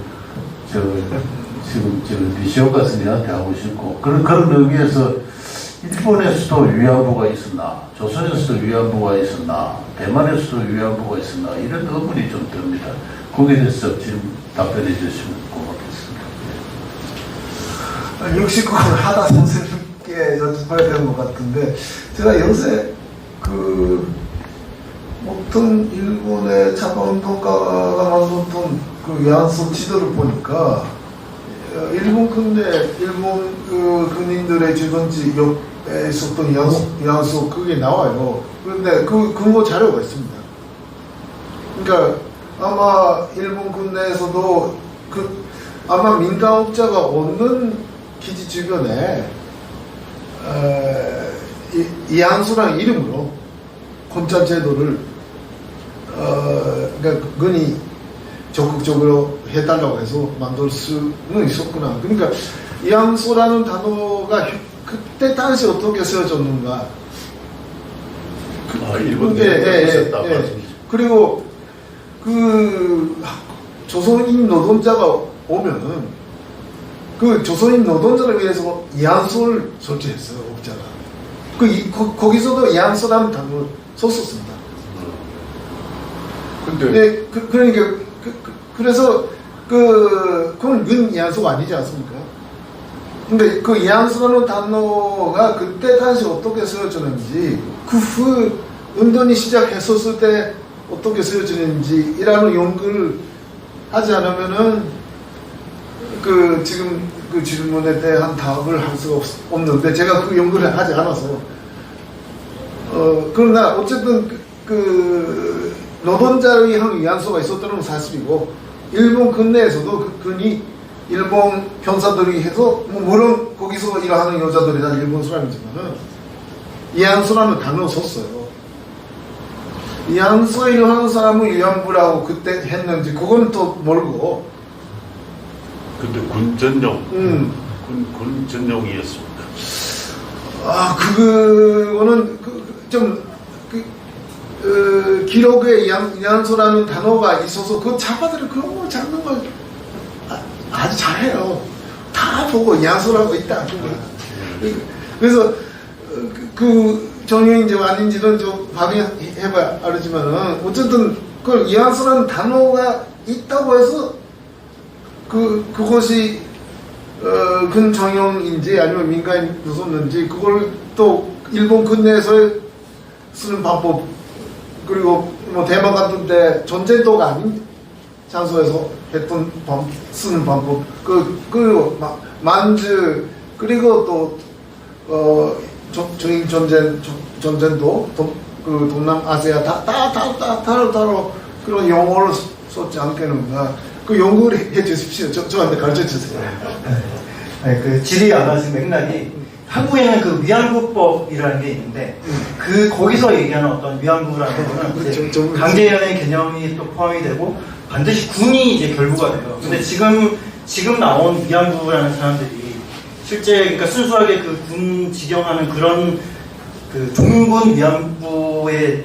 지금 니시오카 선생님한테 하고 싶고 그런 의미에서 일본에서도 위안부가 있었나, 조선에서도 위안부가 있었나, 대만에서도 위안부가 있었나 이런 의문이 좀 듭니다. 거기에 대해서 지금 답변해 주시면 고맙겠습니다. 역시 그건 하다 선생님께 여쭤봐야 되는 것 같은데 제가 요새 어떤 일본의 자가운동가가 만들었던 그 위안소 지도를 보니까 일본 군인들의 주둔지 옆에 있었던 위안소 그게 나와요. 그런데 그 근거 자료가 있습니다. 그러니까 아마 일본 군내에서도 아마 민간업자가 없는 기지 주변에 위안소라는 이름으로 권자 제도를 그러니까 군이 적극적으로 해달라고 해서 만들 수는 있었구나. 그러니까 위안소라는 단어가 그때 당시 어떻게 쓰여졌는가. 일본에 있었다. 그리고 조선인 노동자가 오면은 그 조선인 노동자를 위해서 위안소를 설치했어요, 업자가. 거기서도 위안소라는 단어를 썼었습니다. 근데 그러니까 그래서 그건 군 위안소가 아니지 않습니까? 근데 그 위안소라는 단어가 그때 당시 어떻게 쓰여졌는지 그 후 운동이 시작했었을 때 어떻게 쓰여지는지 이라는 연구를 하지 않으면은 지금 그 질문에 대한 답을 할 수가 없는데 제가 그 연구를 하지 않아서 그러나 어쨌든 노동자를 위한 위안소가 있었다는 건 사실이고 일본 근내에서도 그니 일본 병사들이 해서 뭐 물론 거기서 일하는 여자들이 다 일본 사람이지만은 이한수라는 단어 썼어요. 이한수가 일하는 사람은 위안부라고 그때 했는지 그건 또 모르고. 근데 군 전용, 군 전용이었습니다. 그거는 기록에 이한수라는 단어가 있어서 그 작가들은 그런 걸 잡는 걸 아주 잘해요. 다 보고 이한수라고 있다. 그래서 정형인지 아닌지는 좀 발휘해봐야 알지만은 어쨌든 그 이한수라는 단어가 있다고 해서 그것이 근정형인지 아니면 민간인이 썼는지 그걸 또 일본 근내에서 쓰는 방법 그리고 뭐 대만 같은 데 전쟁도가 아닌 장소에서 했던 쓰는 방법 그리고 만주 그리고 또 중일 전쟁도 그 동남아시아 따로 그런 용어를 썼지 않겠는가. 그 연구를 해 주십시오. 저한테 가르쳐 주세요. 네, 그 질의 안 하신 맥락이 한국에는 그 위안부법이라는 게 있는데 거기서 얘기하는 어떤 위안부라는 거는 이제 강제연행 개념이 또 포함이 되고 반드시 군이 이제 결부가 돼요. 근데 지금 나온 위안부라는 사람들이 실제 그러니까 순수하게 그 군 직영하는 그런 그 종군 위안부에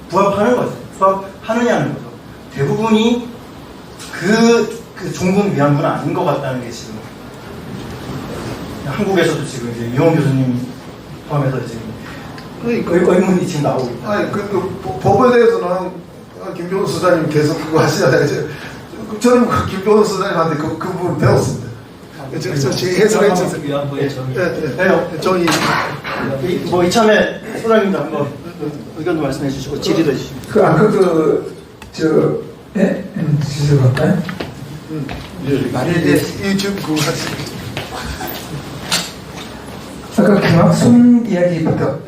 부합하는 거죠. 부합하느냐는 거죠. 대부분이 그 종군 위안부는 아닌 것 같다는 게 지금 한국에서도 지금 이제 이용 교수님 포함해서 지금 의문이 지금 나오고 있다. 아니 법에 대해서는 김병호 수사님 계속 그거 하시잖아요. 저는 김병호 수사님한테 그 부분 배웠습니다. 저 해설해 주세요. 위안부의 정의. 네, 정의. 뭐 이참에 소장님도 한번 의견도 말씀해 주시고 질의도 해주시고. 아까 지수 갈까요? 지금 그거 하세요. 아까 김학순 이야기부터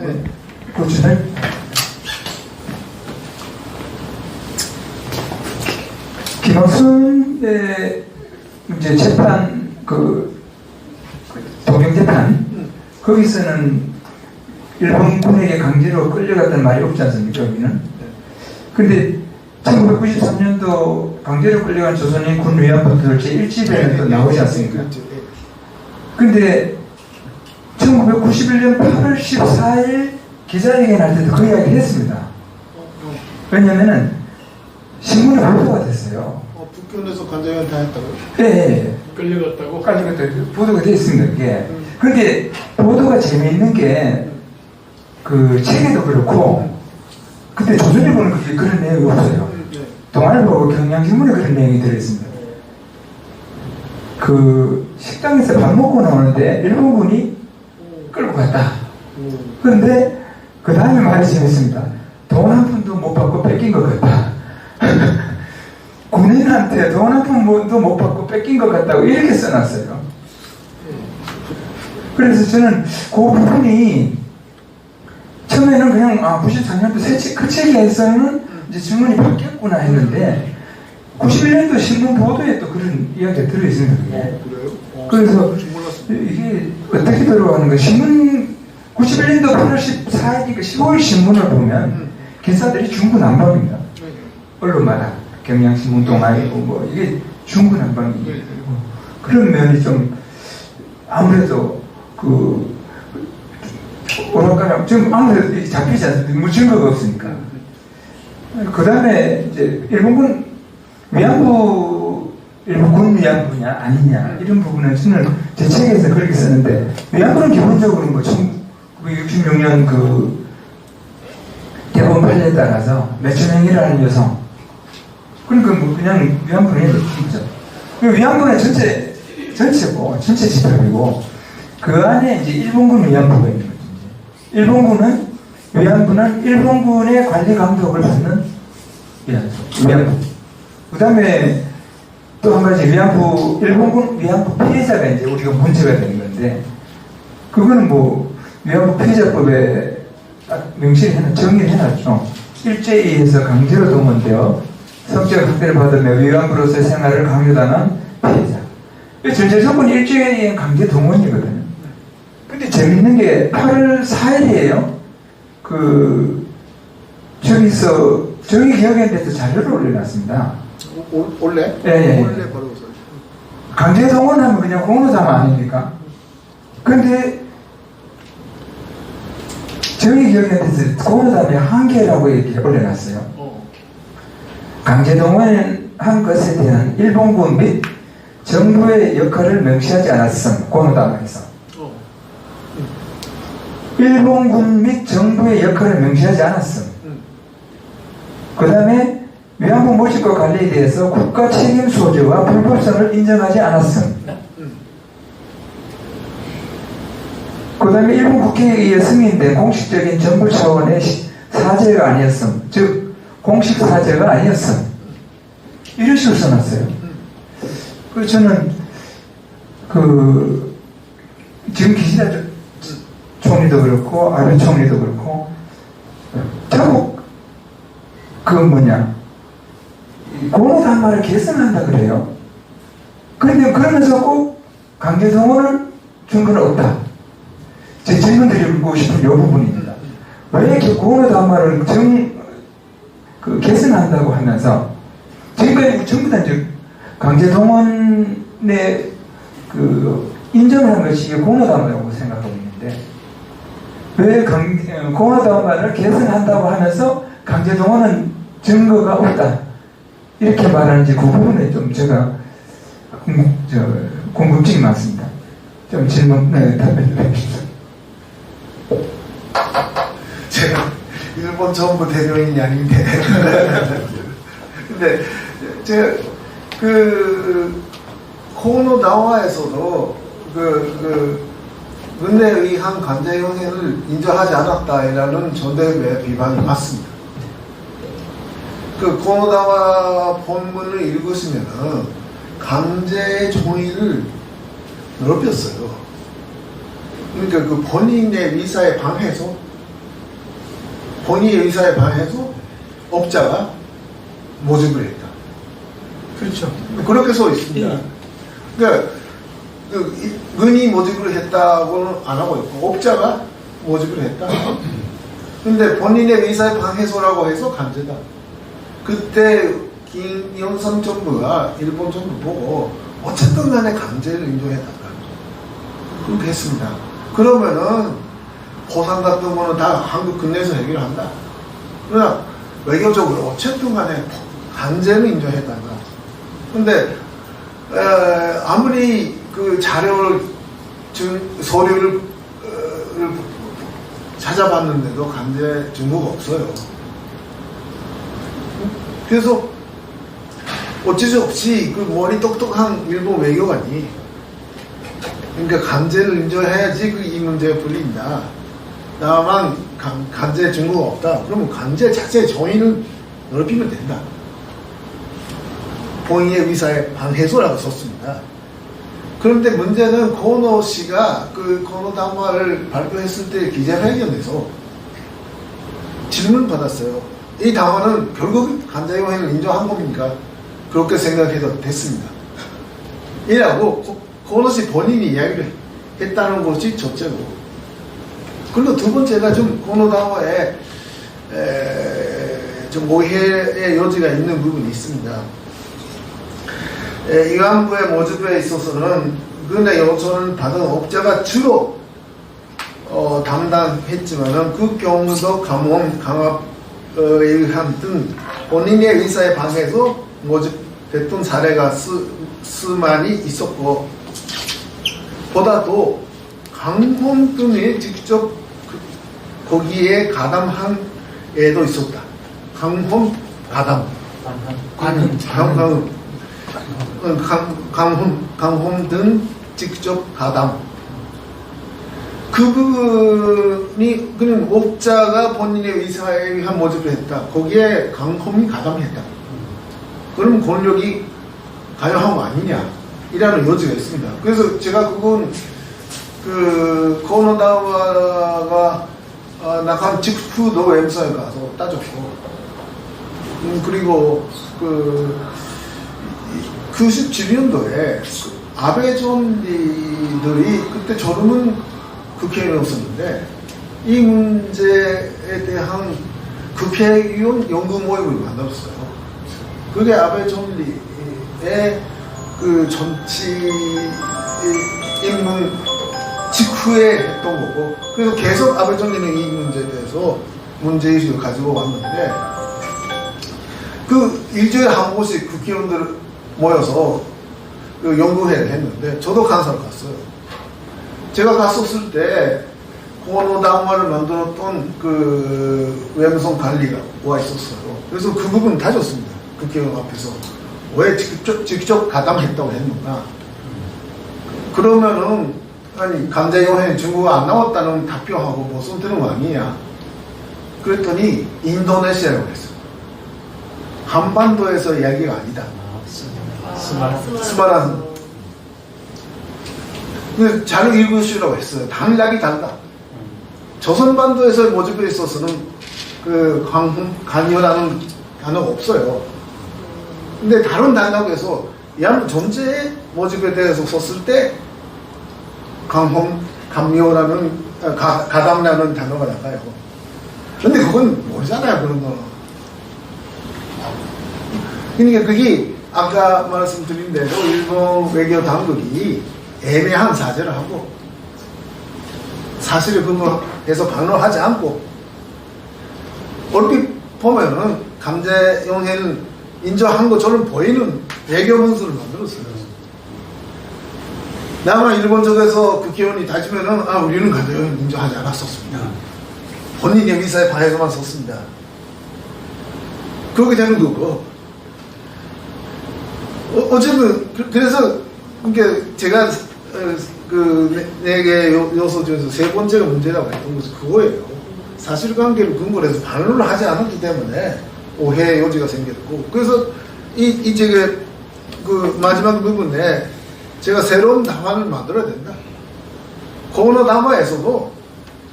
고추를 김학순의 이제 재판 동경 재판 거기서는 일본 군에게 강제로 끌려갔다는 말이 없지 않습니까? 여기는. 근데 1993년도 강제로 끌려간 조선인 군 위안부들 제1집에는 또 나오지 않습니까? 근데 1991년 8월 14일 기자회견 할 때도 그 이야기를 했습니다. 왜냐면은 신문에 보도가 됐어요. 북경에서 관장을 다 했다고요? 네. 끌려갔다고? 보도가 되어 있습니다, 그게. 근데 보도가 재미있는 게 그 책에도 그렇고 그때 조선일보는 그런 내용이 없어요. 동아일보 경향신문에 그런 내용이 들어있습니다. 그 식당에서 밥 먹고 나오는데 일본군이 끌고 갔다. 그런데 그 다음에 말이 재밌습니다. 돈 한 푼도 못 받고 뺏긴 것 같다. 군인한테 돈 한 푼도 못 받고 뺏긴 것 같다고 이렇게 써놨어요. 그래서 저는 그 부분이 처음에는 그냥 94년도 그 책에서는 이제 질문이 바뀌었구나 했는데 91년도 신문 보도에 또 그런 이야기가 들어있습니다. 그래요? 그래서 이게 어떻게 들어가는 거예요? 신문 91년도 8월 14일이니까 15일 신문을 보면 기사들이 중구난방입니다. 언론마다 경향신문 동아일보 뭐 이게 중구난방이고 그런 면이 좀 아무래도 뭐랄까요? 지금 아무래도 잡히지 않습니다. 뭐 증거가 없으니까. 그 다음에 이제 일본군 위안부냐 아니냐 이런 부분은 저는 제 책에서 그렇게 쓰는데 위안부는 기본적으로 뭐 1966년 그 대법원 판례에 따라서 매춘행위를 하는 여성 그러니까 뭐 그냥 위안부는 거죠. 위안부는 전체고 전체 집합이고 그 안에 이제 일본군 위안부가 있는 거죠. 위안부는 일본군의 관리 감독을 받는 위안부. 그 다음에 또 한 가지 일본군 위안부 피해자가 이제 우리가 문제가 되는 건데, 그거는 뭐 위안부 피해자법에 딱 명시를 정의를 해놨죠. 일제에 의해서 강제로 동원되어 성적 학대를 받으며 위안부로서의 생활을 강요당한 피해자. 전제 조건이 일주일에 강제 동원이거든요. 근데 재밌는 게 8월 4일이에요. 저희 기억에 대해서 자료를 올려놨습니다. 원래? 예, 예. 원래 바로 강제 동원하면 그냥 공로담 아닙니까? 근데 저희 기억에 대해서 공로담의 한계라고 이렇게 올려놨어요. 강제 동원한 것에 대한 일본군 및 정부의 역할을 명시하지 않았음. 공로담에서 일본군 및 정부의 역할을 명시하지 않았음. 그 다음에 위안부 모집과 관리에 대해서 국가 책임 소재와 불법성을 인정하지 않았음. 그 다음에 일본 국회에 의해 승인된 공식적인 정부 차원의 사죄가 아니었음. 즉 공식 사죄가 아니었음. 이런 식으로 써놨어요. 그래서 저는 지금 기시다 총리도 그렇고 아베 총리도 그렇고 자꾸 공로담화를 개선한다 그래요. 그런데 그러면서 꼭 강제 동원을 준 건 없다. 제 질문 드리고 싶은 이 부분입니다. 왜 이렇게 공로담화를 개선한다고 하면서 지금까지 전부 다 이제 강제 동원에 인정한 것이 공로담화라고 생각하고 있는데 왜 공로담화를 개선한다고 하면서 강제 동원은 증거가 없다 이렇게 말하는지 그 부분에 좀 제가 궁금증이 많습니다. 좀 질문 답변해 주십시오. 제가 일본 정부 대변인이 아닌데 근데 제가 공로담화에서도 은혜에 의한 강제 형해를 인정하지 않았다라는 전대의 비판이 맞습니다. 공로담화 본문을 읽으시면은 강제 종이를 넓혔어요. 그러니까 본인의 의사에 반해서 업자가 모집을 했다. 그렇죠. 그렇게 써 있습니다. 그러니까 은이 모집을 했다고는 안 하고 있고 업자가 모집을 했다. 근데 본인의 의사에 반해서라고 해서 강제다. 그때 김영삼 정부가 일본 정부 보고 어쨌든 간에 강제를 인정했다. 그렇게 했습니다. 그러면은 보상 같은 거는 다 한국 국내에서 해결한다. 그러나 외교적으로 어쨌든 간에 강제는 인정했단다. 근데 아무리 자료를 서류를 찾아봤는데도 강제 증거가 없어요. 그래서 어쩔 수 없이 머리 똑똑한 일본 외교관이 그러니까 강제를 인정해야지 이 문제가 풀린다. 다만 강제 증거가 없다. 그러면 강제 자체 정의를 넓히면 된다. 본인의 의사에 반해서라고 썼습니다. 그런데 문제는 고노 씨가 공로담화를 발표했을 때 기자회견에서 질문을 받았어요. 이 담화는 결국 강제 형해를 인정한 겁니까? 그렇게 생각해도 됐습니다. 이라고 고노 씨 본인이 이야기를 했다는 것이 첫째고, 그리고 두 번째가 좀 공로담화에 좀 오해의 여지가 있는 부분이 있습니다. 위안부의 모집에 있어서는 근데 요청을 받은 업자가 주로 담당했지만은 그 경우도 감원, 강압 의한 등 본인의 의사에 반해서 모집됐던 사례가 수많이 있었고, 보다도 강범 등이 직접 거기에 가담한 애도 있었다. 강범 가담, 강범 등 직접 가담. 그분이 그는 업자가 본인의 의사에 의한 모집을 했다. 거기에 강범이 가담했다. 그럼 권력이 가용한 거 아니냐? 이라는 여지가 있습니다. 그래서 제가 그건 공로담화가 나간 직후도 엠사에 가서 따졌고, 그리고 97년도에 아베 총리들이 그때 저는 국회의원이었었는데 이 문제에 대한 국회의원 연구 모임을 만들었어요. 그게 아베 총리의 그 정치 입문 직후에 했던 거고, 그래서 계속 아베 총리는 이 문제에 대해서 문제의식을 가지고 왔는데, 그 일주일에 한 번씩 국회의원들 모여서 그 연구회를 했는데, 저도 간사를 갔어요. 제가 갔었을 때 고노다마를 만들었던 그 외무성 관리가 와 있었어요. 그래서 그 부분 다졌습니다. 국회의원 앞에서. 왜 직접 가담했다고 했는가. 그러면은, 아니, 강제여행 중국어 안 나왔다는 답변하고 무슨 되는 거 아니냐. 그랬더니 인도네시아라고 했어요. 한반도에서 이야기가 아니다. 스마란. 잘 읽으시라고 했어요. 당락이 달라. 조선반도에서 모집에 있어서는 그 간여라는 단어가 없어요. 근데 다른 단락에서 양 존재의 모집에 대해서 썼을 때 감묘라는 가담라는 단어가 나가요. 근데 그건 모르잖아요, 그런 거. 그러니까 그게 아까 말씀드린 대로 일본 외교 당국이 애매한 사죄를 하고 사실을 근거해서 반론하지 않고 얼핏 보면은 강제용해는 인정한 것처럼 보이는 외교 문서를 만들었어요. 다만 일본 쪽에서 국회의원이 다지면은 우리는 강제용해 인정하지 않았었습니다. 본인의 의사에 반해서만 썼습니다. 그렇게 되는 거고. 어쨌든 그래서 그게 제가 그 4개 요소 중에서 3번째가 문제라고 했던 것이 그거예요. 사실관계를 근거로 해서 반론을 하지 않았기 때문에 오해의 여지가 생겼고, 그래서 이제 그 마지막 부분에 제가 새로운 담화를 만들어야 된다. 고노 담화에서도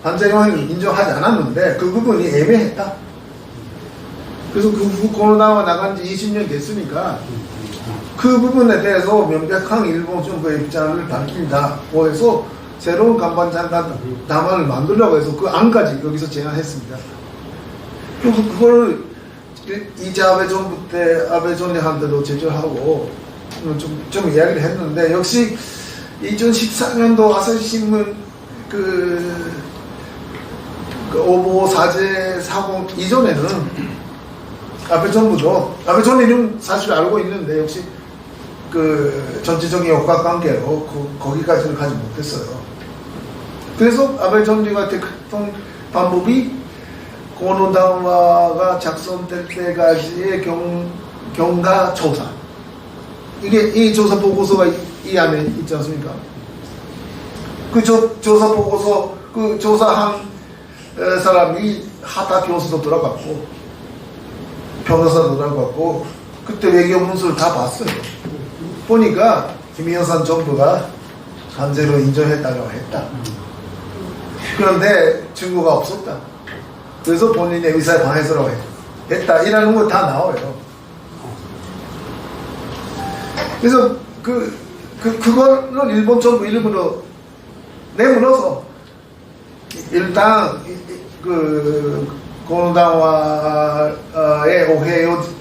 반제용행을 인정하지 않았는데 그 부분이 애매했다. 그래서 그 고노 담화 나간 지 20년 됐으니까 그 부분에 대해서 명백한 일본 정부의 입장을 밝힌다고 해서 새로운 간반장관 담화를 만들려고 해서 그 안까지 여기서 제안했습니다. 그래서 그걸 이제 아베 정부 때 아베 총리한테도 제출하고 좀 이야기를 했는데, 역시 2014년도 아사히신문 그 오보 사제 사고 이전에는 아베 정부도, 아베 총리는 사실 알고 있는데 역시 그 전체적인 역학 관계로 거기까지는 가지 못했어요. 그래서 아베 총리가 택했던 방법이 고노 담화가 작성될 때까지의 경과 조사. 이게 이 조사 보고서가 이 안에 있지 않습니까? 그 조사 보고서 그 조사한 사람이 하타 교수도 들어갔고 변호사도 들어갔고 그때 외교 문서를 다 봤어요. 보니까 김영삼 정부가 강제로 인정했다고 했다. 그런데 증거가 없었다. 그래서 본인의 의사에 반해서라고 했다. 이라는 거 다 나와요. 그래서 그거를 일본 정부 일부러 내물어서 일단 고노담화의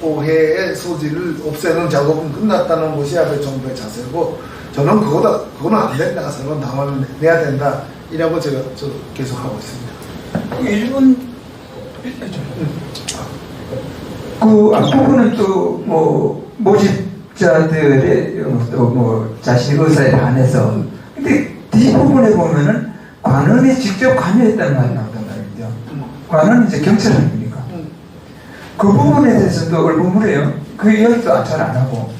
오해의 소지를 없애는 작업은 끝났다는 것이 아베 정부의 자세고, 저는 그거는 안 된다. 새로운 담화를 내야 된다. 이라고 제가 계속 하고 있습니다. 일본 그 앞부분은 또 뭐 모집자들의 또 뭐 자신의 의사에 반해서, 근데 뒷부분에 보면은 관원이 직접 관여했다는 말이 나온단 말이죠. 관원은 이제 경찰 아닙니까? 그 부분에 대해서도 얼버무려요. 그 이야기도 잘 안 하고.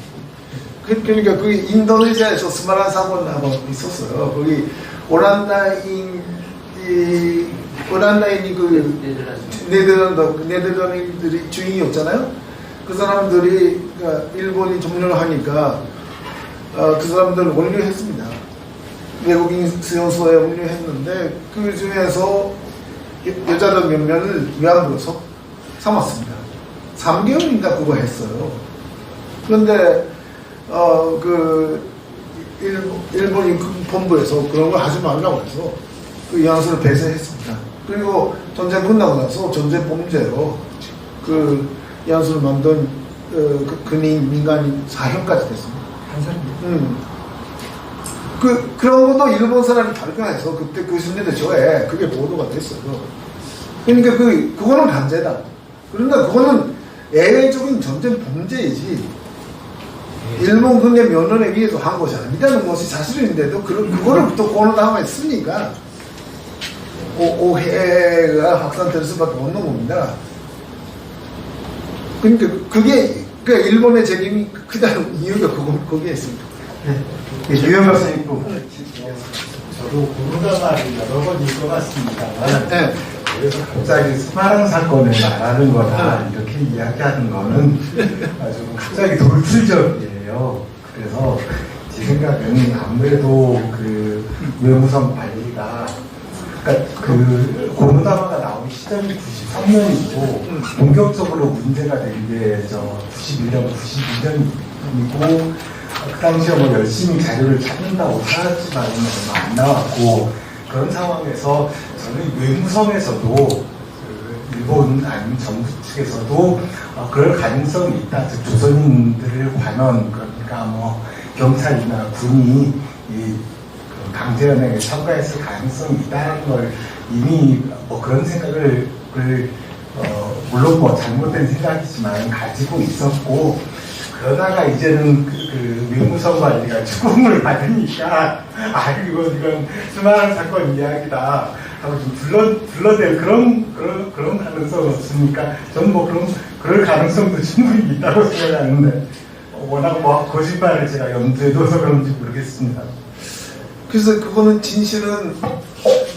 그러니까 그 인도네시아에서 스마란 사고가 있었어요. 거기 오란다인이 그 네덜란드들이 주인이었잖아요. 그 사람들이 그러니까 일본이 점령을 하니까 그 사람들을 원류했습니다. 외국인 수용소에 원류했는데 그 중에서 여자들 몇 명을 위안부로 삼았습니다. 3개월인가 그거 했어요. 그런데 일본 본부에서 그런 걸 하지 말라고 해서 그 이한수를 배제했습니다. 그리고 전쟁 끝나고 나서 전쟁 범죄로 그 이한수를 만든 근인 민간인 사형까지 됐습니다. 그런 것도 일본 사람이 발견해서 그때 90년대 초에 그게 보도가 됐어요. 그러니까 그거는 간제다. 그러니까 그거는 예외적인 전쟁 범죄이지 일본 군대 면허에 의해서 한 것이 아니라는 것이 사실인데도 그거를 또 고노다마에 쓰니까 오해가 확산될 수밖에 없는 겁니다. 그러니까 그게 일본의 책임이 크다는 이유가 거기에 있습니다. 유영 박사님 또. 저도 고노다마를 여러 번 읽어봤습니다만 네. 그래서 갑자기 스마랑 사건을 말하는 거다 이렇게 이야기하는 거는 아주 갑자기 돌출적이에요. 그래서 제 생각에는 아무래도 그 외무성 관리가 그러니까 그 고노다마가 나온 시점이 93년이고 본격적으로 문제가 된 게 91년, 92년이고 그 당시에 뭐 열심히 자료를 찾는다고 하지만 얼마 안 나왔고 그런 상황에서 저는 외무성에서도 그 일본 아니면 정부 측에서도 그럴 가능성이 있다. 즉 조선인들을 관원 그러니까 뭐 경찰이나 군이 이 강제연행에 참가했을 가능성이 있다는 걸 이미 뭐 그런 생각을 물론 뭐 잘못된 생각이지만 가지고 있었고 그러다가 이제는 그 외무성 관리가 추궁을 받으니까 이건 수많은 사건 이야기다 하고 좀 둘러댈 그런 가능성은 없으니까 저는 뭐 그럴 가능성도 충분히 있다고 생각하는데 워낙 뭐 거짓말을 제가 염두에 둬서 그런지 모르겠습니다. 그래서 그거는 진실은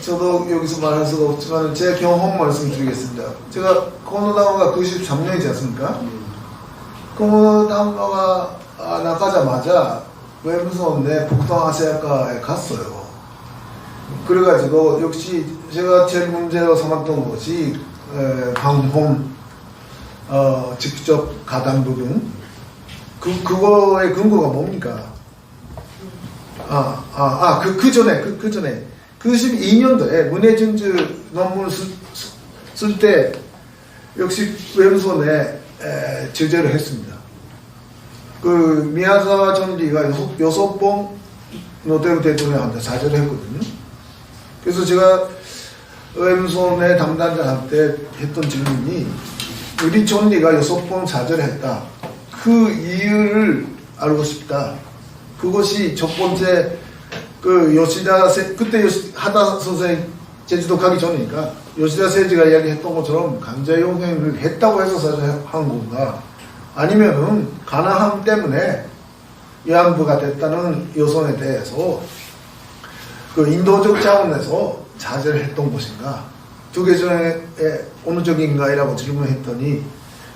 저도 여기서 말할 수가 없지만 제 경험 말씀드리겠습니다. 제가 고노다마가 93년이지 않습니까? 고노다마가 나가자마자 외무성 내 북동아시아과에 갔어요. 그래가지고 역시 제가 제일 문제로 삼았던 것이 방범 직접 가담 부분 그거의 근거가 뭡니까? 그 전에 92년도에 문해진주 논문을 쓸 때 역시 외무성에 제재를 했습니다. 그 미야자와 전리가 6번 노태우 대통령한테 사죄를 했거든요. 그래서 제가 외무성의 담당자한테 했던 질문이 우리 전리가 6번 사죄를 했다. 그 이유를 알고 싶다. 그것이 첫 번째 그때 하다 선생님 제주도 가기 전이니까 요시다 세지가 이야기했던 것처럼 강제용행을 했다고 해서 사죄한 건가 아니면은 가나함 때문에 위안부가 됐다는 여성에 대해서 그 인도적 차원에서 자제를 했던 것인가 두 개 중에 어느 쪽인가이라고 질문했더니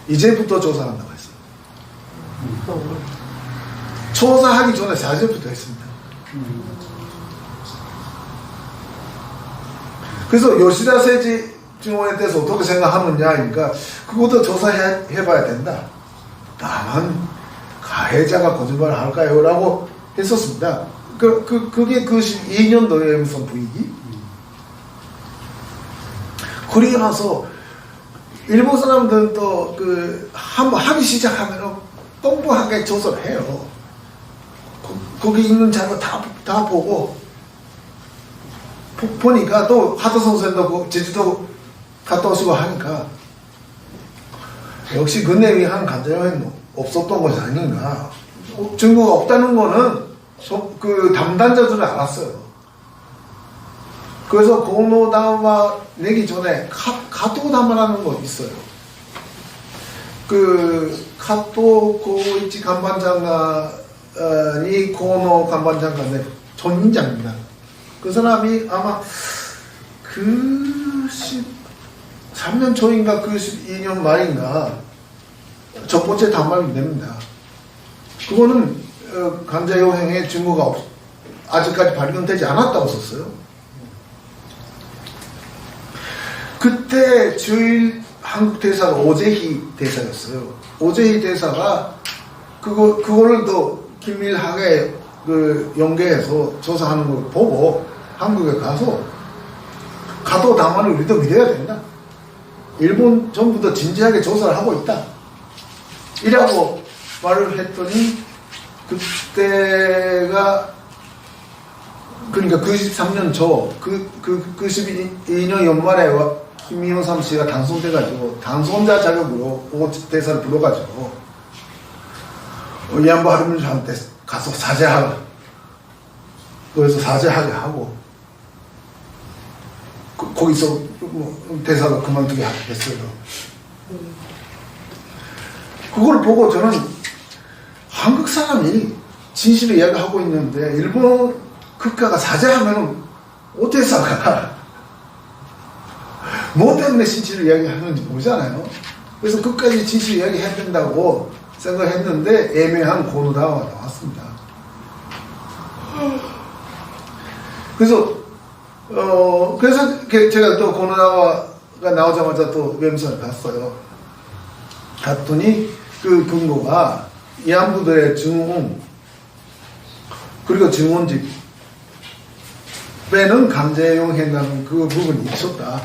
이제부터 조사한다고 했어요. 조사하기 전에 자제부터 했습니다. 그래서 요시다 세지 증언에 대해서 어떻게 생각하느냐니까 그것도 조사해봐야 된다. 다만 가해자가 거짓말을 할까요? 라고 했었습니다. 그게 92년도의 외무성 분위기. 그리고 나서 일본 사람들은 또 한번 하기 시작하면 뻥뻥하게 조사를 해요. 거기 있는 자료 다 보고 보니까 또 하도 선생도 제주도 갔다 오시고 하니까 역시 그 내용이 한 간접적인 없었던 것이 아닌가. 증거가 없다는 거는 그 담당자들은 알았어요. 그래서 고노다마 내기 전에 카토다마라는 거 있어요. 그 카토 고이치 간반장관이 고노 간반장관의 전임자입니다. 그 사람이 아마 3년 초인가 92년 말인가 첫 번째 단말이 됩니다. 그거는 강제용행의 증거가 아직까지 발견되지 않았다고 썼어요. 그때 한국 대사가 오재희 대사였어요. 오재희 대사가 그거를 또 긴밀하게 그 연계해서 조사하는 걸 보고 한국에 가도 당화를 우리도 믿어야 된다. 일본 정부도 진지하게 조사를 하고 있다. 이라고 말을 했더니 그때가 그러니까 93년 초 92년 연말에 김영삼 씨가 당선돼가지고 당선자 자격으로 오 대사를 불러가지고 위안부 할아버지한테 가서 사죄하라. 그래서 사죄하게 하고 거기서 뭐 대사가 그만두게 했어요. 그걸 보고 저는 한국 사람이 진실을 이야기하고 있는데 일본 국가가 사죄하면 오 대사가 뭐 때문에 진실을 이야기하는지 모르잖아요. 그래서 끝까지 진실을 이야기해야 된다고 생각했는데 애매한 고노다와가 나왔습니다. 그래서 제가 또 고노다와가 나오자마자 또 웹선을 봤어요. 갔더니 그 근거가 위안부들의 증언 그리고 증언집 빼는 강제용했다는 그 부분이 있었다.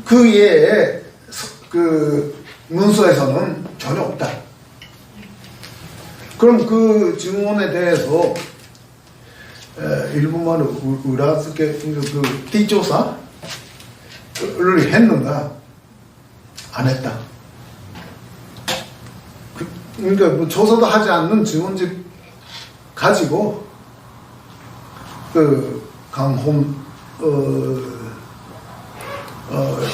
그 외에 그 문서에서는 전혀 없다. 그럼 그 증언에 대해서 일본말로 우라스케 그 뒷조사를 했는가? 안 했다. 그러니까 뭐 조사도 하지 않는 증언집 가지고 그 강홈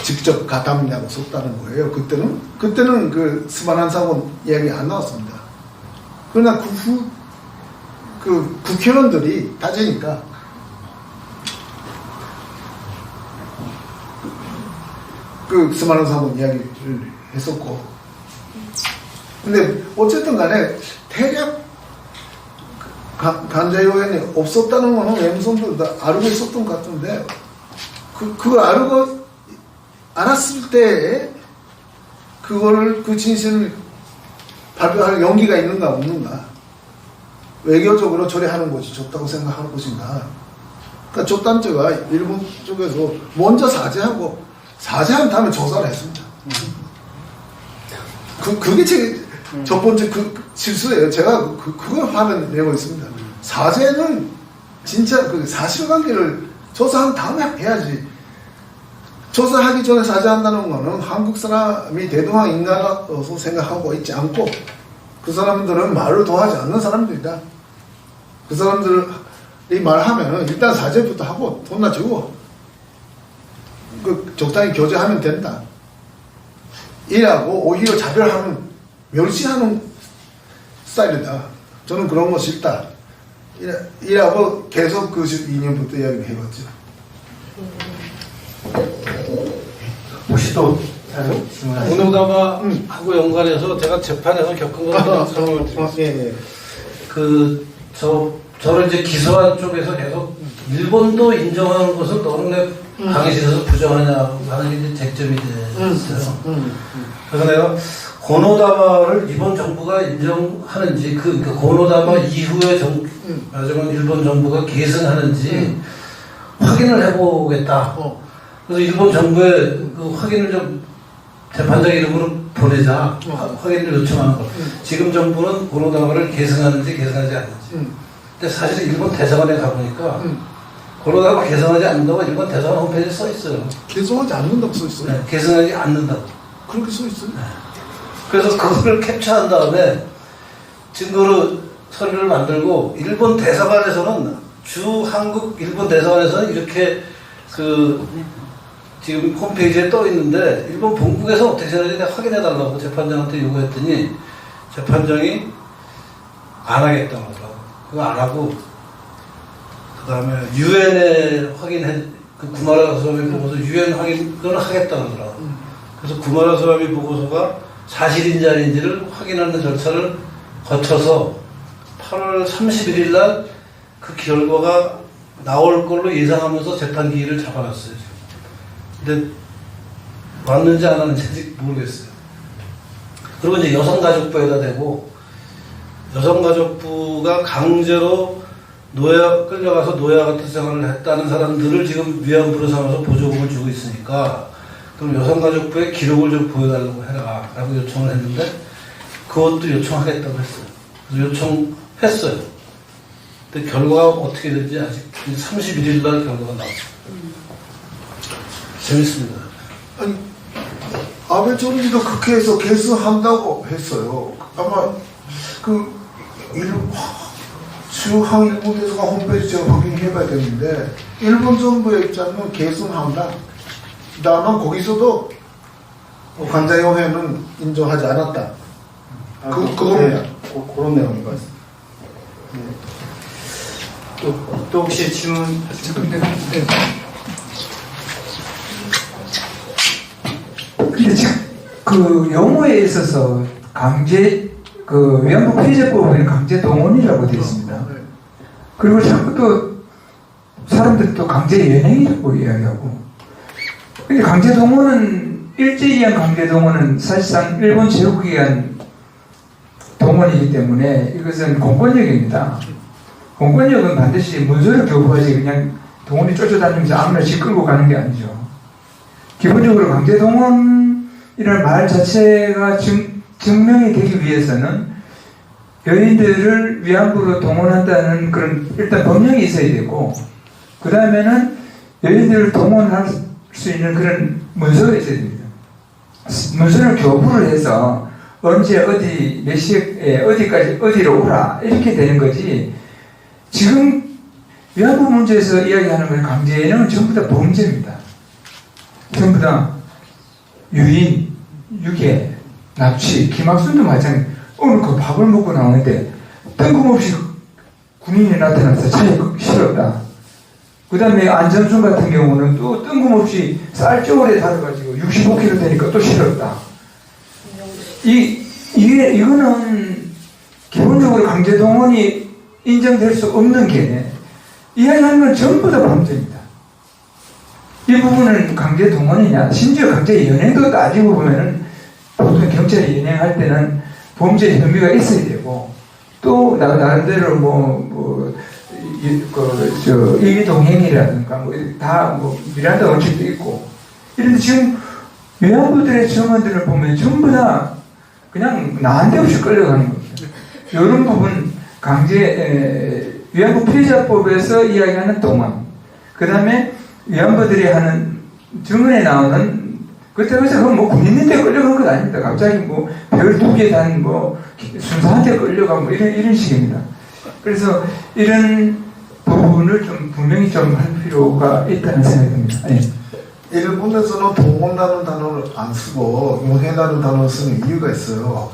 직접 가담이라고 썼다는 거예요. 그때는 그 스만한 사고 이야기 안 나왔습니다. 그러나 그 후 그 국회의원들이 따지니까 그 스만한 사고 이야기를 했었고, 근데 어쨌든 간에 대략 간자요인이 없었다는 거는 왼손도 다 알고 있었던 것 같은데 그걸 알았을 때 그거를 그 진실을 발표할 용기가 있는가 없는가, 외교적으로 처리하는 것이 좋다고 생각하는 것인가. 그러니까 조단체가 일본 쪽에서 먼저 사죄한 다음에 조사를 했습니다. 그게 제 첫 번째 실수예요. 제가 그걸 화를 내고 있습니다. 사죄는 진짜 그 사실관계를 조사한 다음에 해야지. 조사하기 전에 사죄한다는 거는 한국 사람이 대동한 인간으로서 생각하고 있지 않고, 그 사람들은 말을 도하지 않는 사람들이다. 그 사람들이 말하면 일단 사죄부터 하고 돈나 주고 그 적당히 교제하면 된다. 이라고 오히려 자별하는, 멸시하는 스타일이다. 저는 그런 거 싫다. 이라고 계속 그 12년부터 이야기를 해봤죠. 혹시 또 다른 질문하시죠? 고노다마하고 연관해서 제가 재판에서 겪은 거를 설명을 드리겠습니다. 저를 이제 기소한 쪽에서 계속 일본도 인정하는 것을 너는 왜 강의실에서 부정하냐고 하는 게 이제 쟁점이 됐어요. 그래서 내가 고노다마를 일본 정부가 인정하는지, 그 고노다마 이후에 말하자면 일본 정부가 계승하는지 확인을 해보겠다. 그래서 일본 정부에 그 확인을 좀 재판장 이름으로 보내자. 확인을 요청하는 거. 지금 정부는 고노다마를 계승하는지 계승하지 않는지. 근데 사실 일본 대사관에 가보니까 고노다마 계승하지 않는다고 일본 대사관 홈페이지에 써 있어요. 계승하지 않는다고 써 있어요. 네, 계승하지 않는다고. 그렇게 써 있어요. 네. 그래서 그거를 캡처한 다음에 증거로 서류를 만들고, 일본 대사관에서는 한국 일본 대사관에서는 이렇게 지금 홈페이지에 떠 있는데, 일본 본국에서 어떻게 생각하는지 확인해달라고 재판장한테 요구했더니 재판장이 안 하겠다고 하더라고. 그거 안 하고, 그 다음에 유엔에 그 구마라 소라미 보고서 유엔 확인을 하겠다고 하더라고. 그래서 구마라 소라미 보고서가 사실인지 아닌지를 확인하는 절차를 거쳐서 8월 31일 날 그 결과가 나올 걸로 예상하면서 재판 기일을 잡아놨어요. 근데 왔는지 안 왔는지 아직 모르겠어요. 그리고 이제 여성가족부에다 대고 여성가족부가 강제로 끌려가서 노예 같은 생활을 했다는 사람들을 지금 위안부로 삼아서 보조금을 주고 있으니까 그럼 여성가족부의 기록을 좀 보여달라고 해라 라고 요청을 했는데 그것도 요청하겠다고 했어요. 그래서 요청했어요. 근데 결과가 어떻게 될지 아직 31일 날 결과가 나왔어요. 재밌습니다. 아니, 아베 총리도 국회에서 개수한다고 했어요. 아마 주한 일본에서가 홈페이지 제가 확인해봐야 되는데 일본 정부의 입장은 개수한다. 다만 거기서도 관자협회는 인정하지 않았다. 그겁니다. 그런 내용인 것 같습니다. 네. 또 혹시 질문? 근데 지금 그 용어에 있어서 위안부 피해자법에는 강제 동원이라고 되어 있습니다. 그리고 자꾸 또 사람들이 또 강제 연행이라고 이야기하고. 근데 강제 동원은 일제이한 강제 동원은 사실상 일본 제국에 의한 동원이기 때문에 이것은 공권력입니다. 공권력은 반드시 문서를 교부하지 그냥 동원이 쫓아다니면서 아무나 집 끌고 가는 게 아니죠. 기본적으로 강제 동원이라는 말 자체가 증명이 되기 위해서는 여인들을 위안부로 동원한다는 그런 일단 법령이 있어야 되고 그 다음에는 여인들을 동원할 수 있는 그런 문서가 있어야 됩니다. 문서를 교부를 해서 언제 어디 몇 시에 어디까지 어디로 오라 이렇게 되는 거지. 지금 위안부 문제에서 이야기하는 건 강제는 전부 다 범죄입니다. 전부 다 유인, 유괴, 납치, 김학순도 마찬가지. 오늘 그 밥을 먹고 나오는데 뜬금없이 군인이 나타나서 차에 실었다. 그 다음에 안전순 같은 경우는 또 뜬금없이 쌀저울에 달아가지고 65kg 되니까 또 실었다. 이거는 기본적으로 강제동원이 인정될 수 없는 게 이야기하는 건 전부 다 범죄입니다. 이 부분은 강제동원이냐, 심지어 강제연행도 따지고 보면은 보통 경찰이 연행할 때는 범죄 혐의가 있어야 되고 또 나름대로 이기동행이라든가 미란다 원칙도 있고 이런데 지금 위안부들의 증언들을 보면 전부 다 그냥 난데없이 끌려가는 겁니다. 이런 부분 위안부 피해자법에서 이야기하는 동원, 그 다음에 위안부들이 하는 증언에 나오는 그때서 그건 군인인데 끌려간 건 아닙니다. 갑자기 별 2개 단 순사한테 끌려가고 이런 식입니다. 그래서 이런 부분을 좀 분명히 좀 할 필요가 있다는 생각이 듭니다. 네. 일본에서는 동원이라는 단어를 안 쓰고 용해라는 단어를 쓰는 이유가 있어요.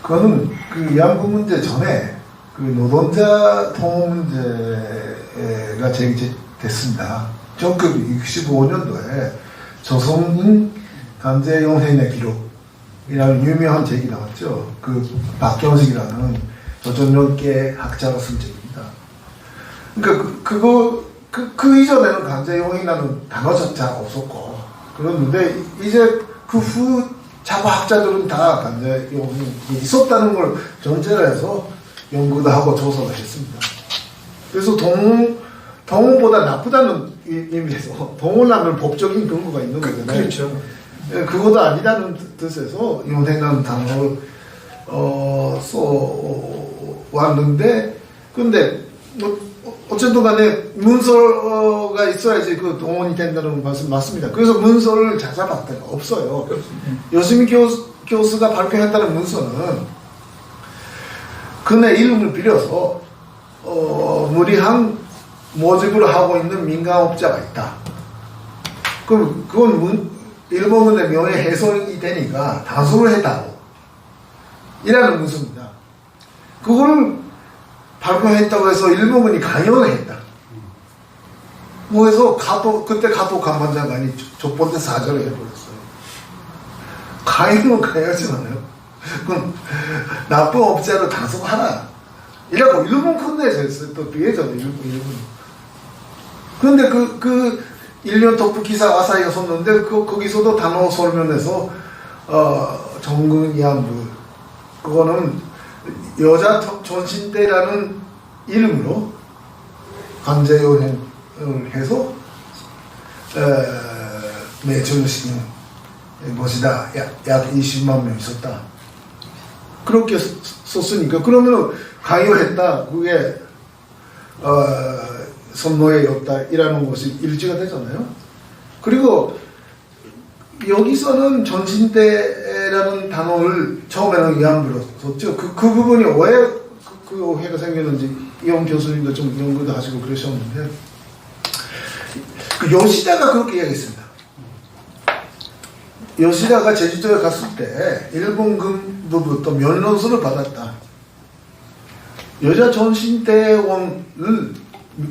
그거는 그 위안부 문제 전에 그 노동자 동원 문제가 제기됐습니다. 1965년도에 조선인 강제 용해인의 기록이라는 유명한 책이 나왔죠. 그 박경식이라는 조선연계 학자가 쓴 책입니다. 그러니까 그 이전에는 강제 용해라는 단어조차 없었고 그랬는데 이제 그 후 자과학자들은 다 강제 용해이 있었다는 걸 전제로 해서 연구도 하고 조사도 했습니다. 그래서 동원보다 나쁘다는 의미에서 동원하면 법적인 근거가 있는 거잖아요. 그렇죠. 그것도 아니라는 뜻에서 용해라는 단어를 써왔는데 근데 어쨌든 간에 문서가 있어야지 그 동원이 된다는 말씀 맞습니다. 그래서 문서를 찾아봤더니 없어요. 요시미 교수가 발표했다는 문서는 그네 이름을 빌려서 무리한 모집을 하고 있는 민간업자가 있다. 그럼 그건 일본군의 명예 훼손이 되니까 단속을 했다고 이라는 문서입니다. 그거를 발표했다고 해서 일본군이 강요를 했다. 해서 그때 가도 감반장관이 족본대 사절을 해버렸어요. 강요는 강요하지 않아요. 그럼 나쁜 업자를 단속하라. 이라고 일본 군대에서 했어요. 또 비해죠, 일본. 그런데 1년 덕후 기사 아사히가 썼는데 거기서도 단어 설명에서 정근 위안부 그거는 여자 전신대라는 이름으로 강제연행을 해서 매춘시킨 것이다. 약 20만 명 있었다. 그렇게 썼으니까 그러면 강요했다. 그게 선노예였다. 이라는 것이 일치가 되잖아요. 그리고 여기서는 전신대라는 단어를 처음에는 위안부로 썼죠. 그 부분이 왜 그 오해가 생겼는지 이용 교수님도 좀 연구도 하시고 그러셨는데 그 요시다가 그렇게 이야기했습니다. 요시다가 제주도에 갔을 때 일본 군부부터 면론서를 받았다. 여자 전신대원을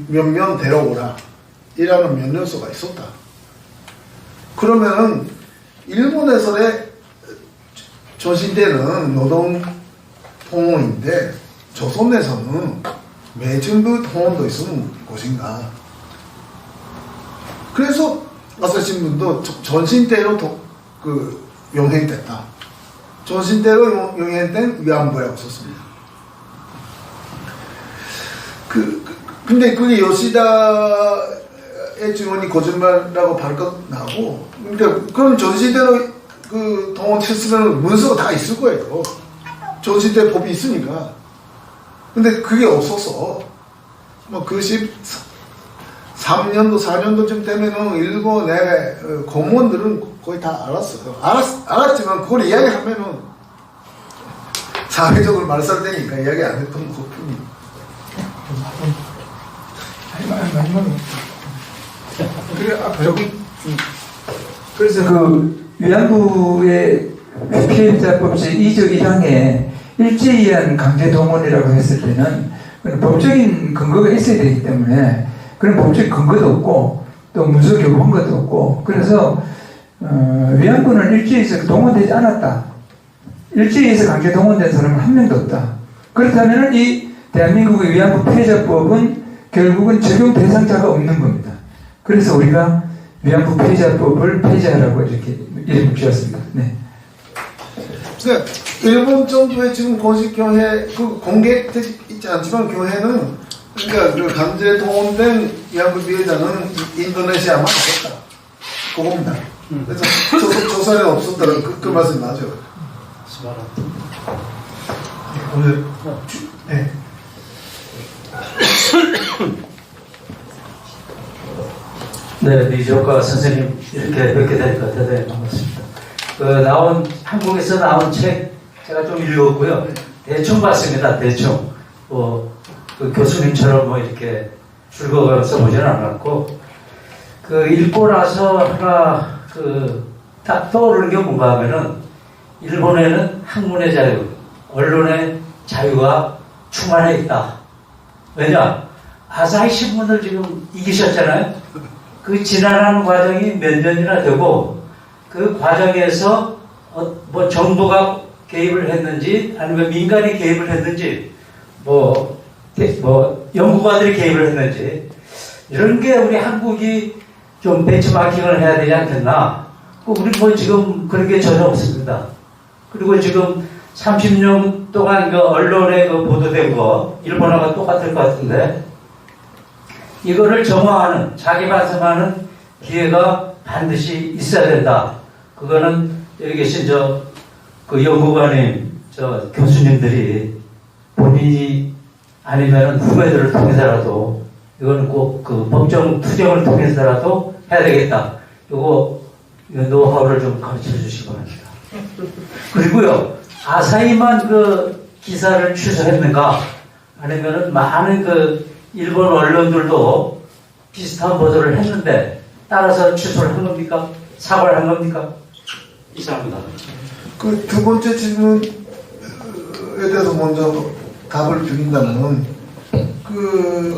몇 명 데려오라 이라는 면론서가 있었다. 그러면은 일본에서의 전신대는 노동 통원인데 조선에서는 매춘부 통원도 있는 곳인가. 그래서 아사신문도 전신대로 용행됐다. 전신대로 용행된 위안부라고 썼습니다. 근데 그게 요시다의 증언이 거짓말이라고 발각나고, 그러니까 그럼 전신대로 그 동원했으면 문서가 다 있을 거예요. 전신대 법이 있으니까. 근데 그게 없어서 그 13년도 4년도쯤 되면은 일본의 공무원들은 거의 다 알았어요. 알았지만 그걸 이야기하면은 사회적으로 말살되니까 이야기 안 했던 것뿐이. 그래서 그 위안부의 피해자법 제2조 1항에 일제이한 강제 동원이라고 했을 때는 법적인 근거가 있어야 되기 때문에 그런 법적 근거도 없고 또 문서 교부한 것도 없고 그래서 위안부는 일제에서 동원되지 않았다. 일제에서 강제 동원된 사람은 한 명도 없다. 그렇다면 이 대한민국의 위안부 피해자법은 결국은 적용 대상자가 없는 겁니다. 그래서 우리가 위안부 피해자법을 폐지하라고 이렇게 이름을 지었습니다. 네. 그러니까 일본 정부의 지금 공식 교회 공개되지 있지 않지만 교회는 그러니까 그 강제 동원된 위안부 피해자는 인도네시아만 있었다. 그겁니다. 그래서 조선에 없었다는 그 말씀 맞아요. 오늘 네. 네, 미조카 선생님 이렇게 뵙게 될 것 같아서 반갑습니다. 한국에서 나온 책 제가 좀 읽었고요. 대충 봤습니다. 대충. 그 교수님처럼 이렇게 줄거서 써보지는 않았고, 읽고 나서 하나, 딱 떠오르는 게 뭔가 하면은, 일본에는 학문의 자유, 언론의 자유가 충만해 있다. 왜냐? 아사히 신문을 지금 이기셨잖아요? 그 지난한 과정이 몇 년이나 되고, 그 과정에서 정부가 개입을 했는지 아니면 민간이 개입을 했는지 연구가들이 개입을 했는지 이런 게 우리 한국이 좀 벤치마킹을 해야 되지 않겠나. 우리 지금 그런 게 전혀 없습니다. 그리고 지금 30년 동안 언론에 보도된 거 일본하고 똑같을 것 같은데 이거를 정화하는 자기 반성하는 기회가 반드시 있어야 된다. 그거는 여기 계신 그 연구관님, 교수님들이 본인이 아니면 후배들을 통해서라도 이거는 꼭 그 법정 투쟁을 통해서라도 해야 되겠다. 이거 노하우를 좀 가르쳐 주시기 바랍니다. 그리고요, 아사히만 기사를 취소했는가? 아니면은 많은 일본 언론들도 비슷한 보도를 했는데 따라서 취소를 한 겁니까? 사과를 한 겁니까? 이상합니다. 두 번째 질문에 대해서 먼저 답을 드린다면,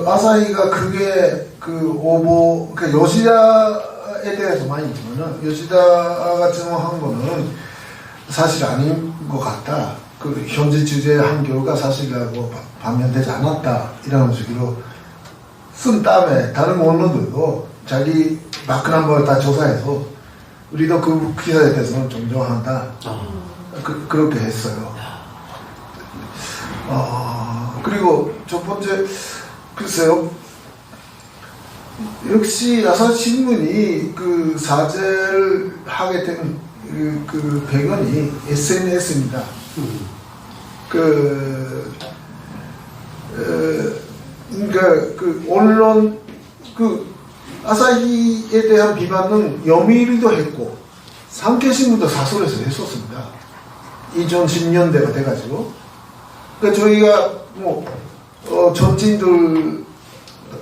아사히가 그게 요시다에 대해서 많이 있지만은, 요시다가 증언한 거는 사실 아닌 것 같다. 현지 주제의 한 교가 사실이라고 반면되지 않았다. 이런 식으로 쓴 다음에 다른 언론들도 자기 마크난 걸 다 조사해서 우리도 그 기사에 대해서는 존중한다. 그렇게 했어요. 그리고 첫 번째, 글쎄요. 역시 아사히신문이 그 사죄를 하게 된 그 배경이 SNS입니다. 그러니까 그 언론, 아사히에 대한 비판은 요미우리도 했고, 산케신문도 사설에서 했었습니다. 2010년대가 돼가지고. 그러니까 저희가 전진들,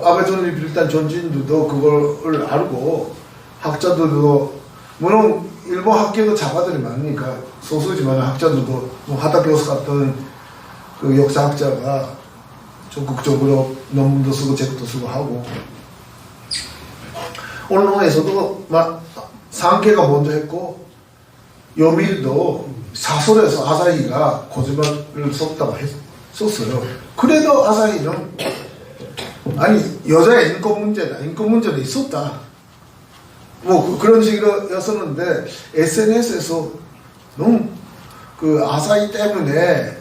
아베존을 비롯한 전진들도 그걸 알고, 학자들도, 물론 일본 학계도 작가들이 많으니까 소수지만 학자들도 하다 교수 같은 그 역사학자가 적극적으로 논문도 쓰고 책도 쓰고 하고, 언론에서도 막 산케가 먼저 했고, 요밀도 사설에서 아사히가 거짓말을 썼다고 썼어요. 그래도 아사히는 아니 여자의 인권 문제는 있었다. 그런 식으로였었는데 SNS에서 너무 그 아사히 때문에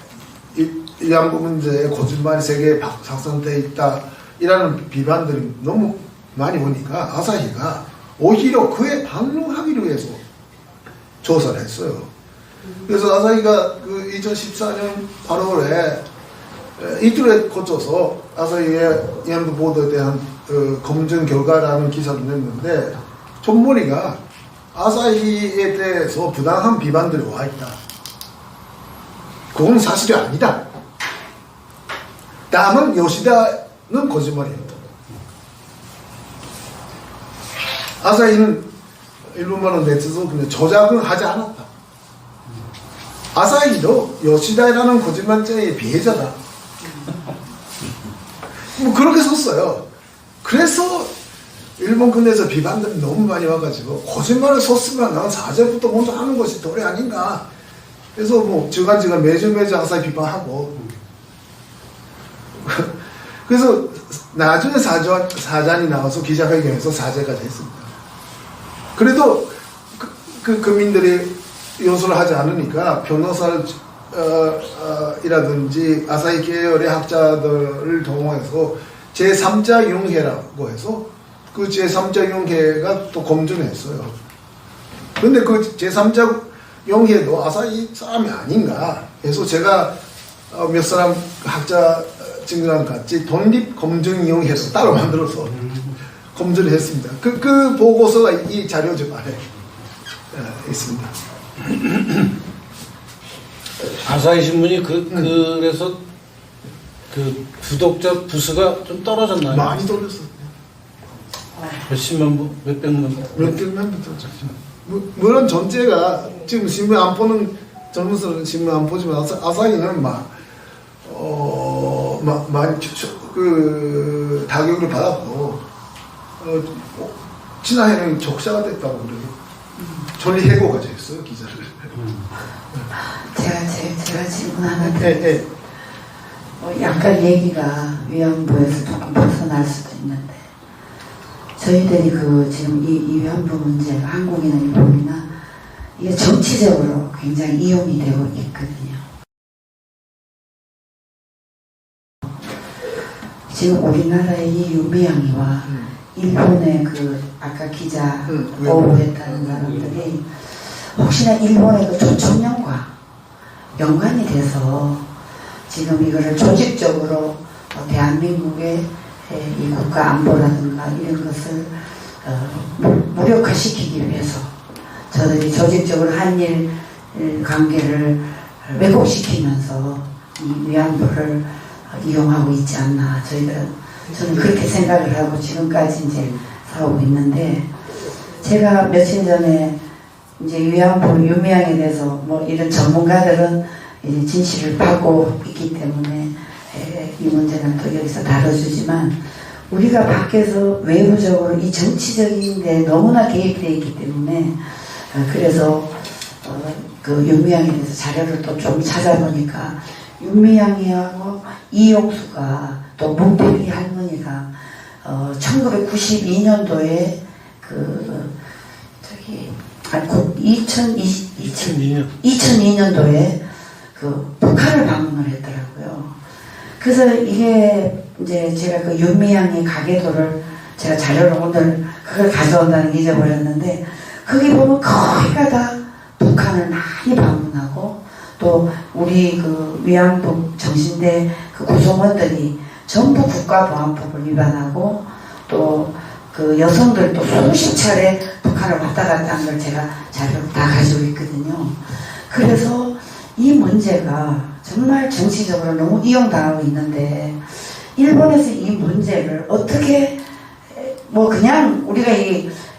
위안부 문제에 거짓말이 세계에 확산돼 있다 이라는 비판들이 너무 많이 오니까 아사히가 오히려 그에 반론하기로 해서 조사를 했어요. 그래서 아사히가 그 2014년 8월에 이틀에 거쳐서 아사히의 위안부 보도에 대한 검증 결과라는 기사를 냈는데 전머리가 아사히에 대해서 부당한 비판들이 와 있다. 그건 사실이 아니다. 다만 요시다는 거짓말이었다. 아사히는 일본말로 내쳐서 그냥 조작은 하지 않았다. 아사히도 요시다라는 거짓말쟁이의 피해자다. 그렇게 썼어요. 그래서 일본 군대에서 비판들이 너무 많이 와가지고 거짓말을 썼으면 나는 사죄부터 먼저 하는 것이 도리 아닌가. 그래서 주간지간 매주 아사히 비판하고 그래서 나중에 사장이 나와서 기자회견에서 사죄까지 했습니다. 그래도 그 국민들이 용서를 하지 않으니까 변호사를 이라든지 아사히 계열의 학자들을 동원해서 제3자 용해라고 해서 그 제3자 용해가 또 검증을 했어요. 근데 그 제3자 용해도 아사히 사람이 아닌가 해서 제가 몇 사람 학자 친구랑 같이 독립검증용해서 따로 만들어서 검증을 했습니다. 그 보고서가 이 자료집 안에 있습니다. 아사히 신문이 그래서 그 구독자 부수가 좀 떨어졌나요? 많이 떨어졌어요. 몇십만 부, 몇백만 부? 몇백만 부 떨어졌죠. 물론 전체가 지금 신문 안 보는 젊은 사람은 신문 안 보지만 아사히는 많이 타격을 받았고 지난해는 적자가 됐다고 그래요. 전리 해고까지 했어요 기자를. 제가 질문하는데 약간 얘기가 위안부에서 조금 벗어날 수도 있는데 저희들이 지금 이 위안부 문제가 한국이나 일본이나 이게 정치적으로 굉장히 이용이 되고 있거든요. 지금 우리나라의 이 유미양이와 일본의 아까 기자 보호했다는 사람들이 혹시나 일본의 조총련과 연관이 돼서 지금 이거를 조직적으로 대한민국의 이 국가 안보라든가 이런 것을 무력화시키기 위해서 저들이 조직적으로 한일 관계를 왜곡시키면서 이 위안부를 이용하고 있지 않나 저는 그렇게 생각을 하고 지금까지 이제 살아오고 있는데 제가 며칠 전에 이제 위안부 유미양에 대해서 이런 전문가들은 이제 진실을 받고 있기 때문에 이 문제는 또 여기서 다뤄주지만 우리가 밖에서 외부적으로 이 정치적인 데 너무나 개입되어 있기 때문에 그래서 그 윤미향에 대해서 자료를 또 좀 찾아보니까 윤미향이하고 이용수가 또 문태기 할머니가 1992년도에 곧 2002년도에 그 북한을 방문을 했더라고요. 그래서 이게 이제 제가 그 윤미향의 가계도를 제가 자료를 오늘 그걸 가져온다는 게 잊어버렸는데, 거기 보면 거기가 다 북한을 많이 방문하고, 또 우리 그 위안부 정신대 그 구성원들이 전부 국가보안법을 위반하고, 또 그 여성들도 수십 차례 북한을 왔다 갔다 한 걸 제가 자료를 다 가지고 있거든요. 그래서 이 문제가 정말 정치적으로 너무 이용당하고 있는데, 일본에서 이 문제를 어떻게 뭐 그냥 우리가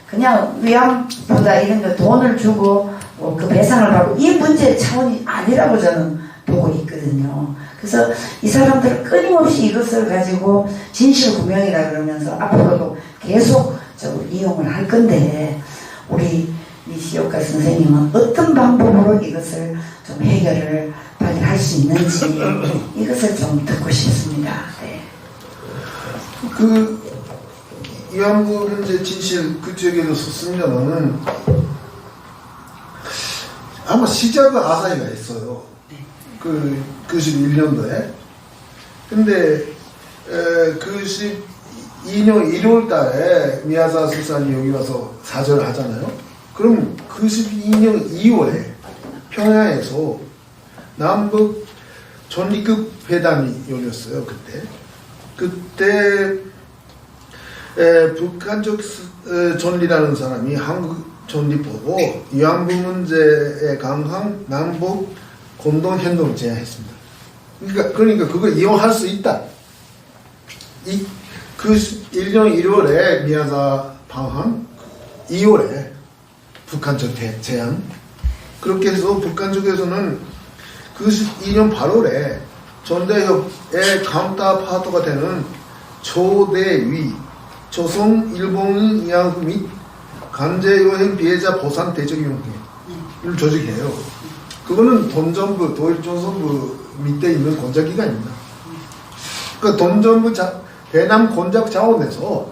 그냥 위안부다 이런 거 돈을 주고 그 배상을 받고 이 문제 차원이 아니라고 저는 보고 있거든요. 그래서 이 사람들은 끊임없이 이것을 가지고 진실규명이라 그러면서 앞으로도 계속 이용을 할 건데, 우리 이시오카 선생님은 어떤 방법으로 이것을 좀 해결을 빨리 할 수 있는지 이것을 좀 듣고 싶습니다. 네. 그 위안부 현재 진실 그쪽에도 썼으면은 아마 시작은 아사히가 했어요. 그 91년도에. 근데 92년 1월 달에 미야자 수산이 여기 와서 사절을 하잖아요. 그럼 92년 2월에 평양에서 남북 전리급 회담이 열렸어요. 그때 북한적 전리라는 사람이 한국 전리 보고 위안부 문제에 강한 남북 공동 행동을 제안했습니다. 그러니까 그걸 이용할 수 있다. 그 1년 1월에 미야자 방한, 2월에 북한적 제안. 그렇게 해서 북한 쪽에서는 그 2년 8월에 전대협의 카운터 파트가 되는 조대위 조선 일본인 위안부 및 강제여행 피해자 보상 대책위원회를 조직해요. 그거는 돈정부, 도일조선부 밑에 있는 권력기관입니다. 그러니까 돈정부 대남 권력 자원에서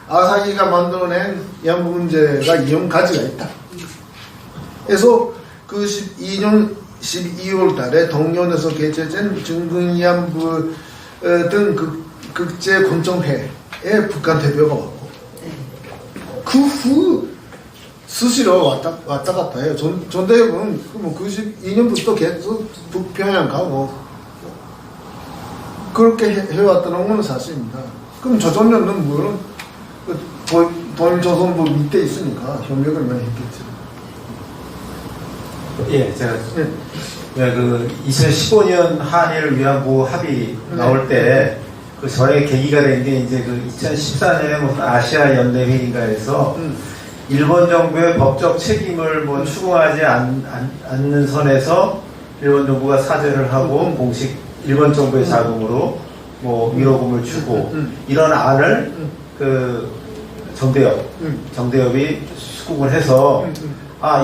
아사히가 만들어낸 위안부 문제가 이용 가치가 있다. 그래서 그 12년 12월 달에 동년에서 개최된 중근 위안부 등 국제 공정회에 북한 대표가 왔고, 그 후 수시로 왔다 갔다 해요. 전대협은 92년부터 계속 북평양 가고 그렇게 해왔다는 건 사실입니다. 그럼 조선련은 물론 도일조선부 밑에 있으니까 협력을 많이 했겠죠. 예, 제가 그 2015년 한일 위안부 합의 나올 때 그 저의 계기가 된 게 이제 그 2014년에 무슨 아시아 연대회의인가에서 일본 정부의 법적 책임을 뭐 추궁하지 않는 선에서 일본 정부가 사죄를 하고 공식 일본 정부의 자금으로 뭐 위로금을 주고 이런 안을 그 정대협이 수긍을 해서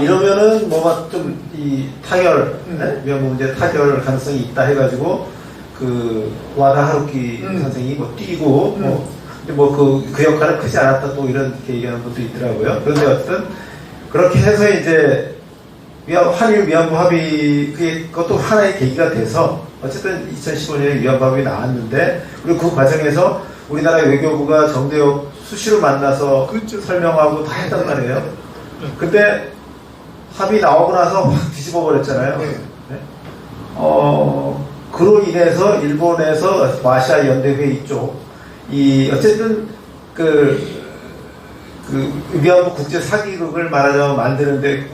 이러면은 뭐가 좀 이 타결 위안부 문제 타결 가능성이 있다 해가지고 그 와다 하루키 선생이 뭐 뛰고 그 역할은 크지 않았다 또 이런 얘기하는 분도 있더라고요. 그런데 어쨌든 그렇게 해서 이제 한일 위안부 합의 그것도 하나의 계기가 돼서 어쨌든 2015년에 위안부 합의 나왔는데, 그리고 그 과정에서 우리나라 외교부가 정대협 수시로 만나서 설명하고 다 했단 말이에요. 근데 합의 나오고 나서 확 뒤집어 버렸잖아요. 네? 그로 인해서 일본에서 아시아 연대회의 쪽 어쨌든 그 위안부 국제 사기극을 말하자면 만드는데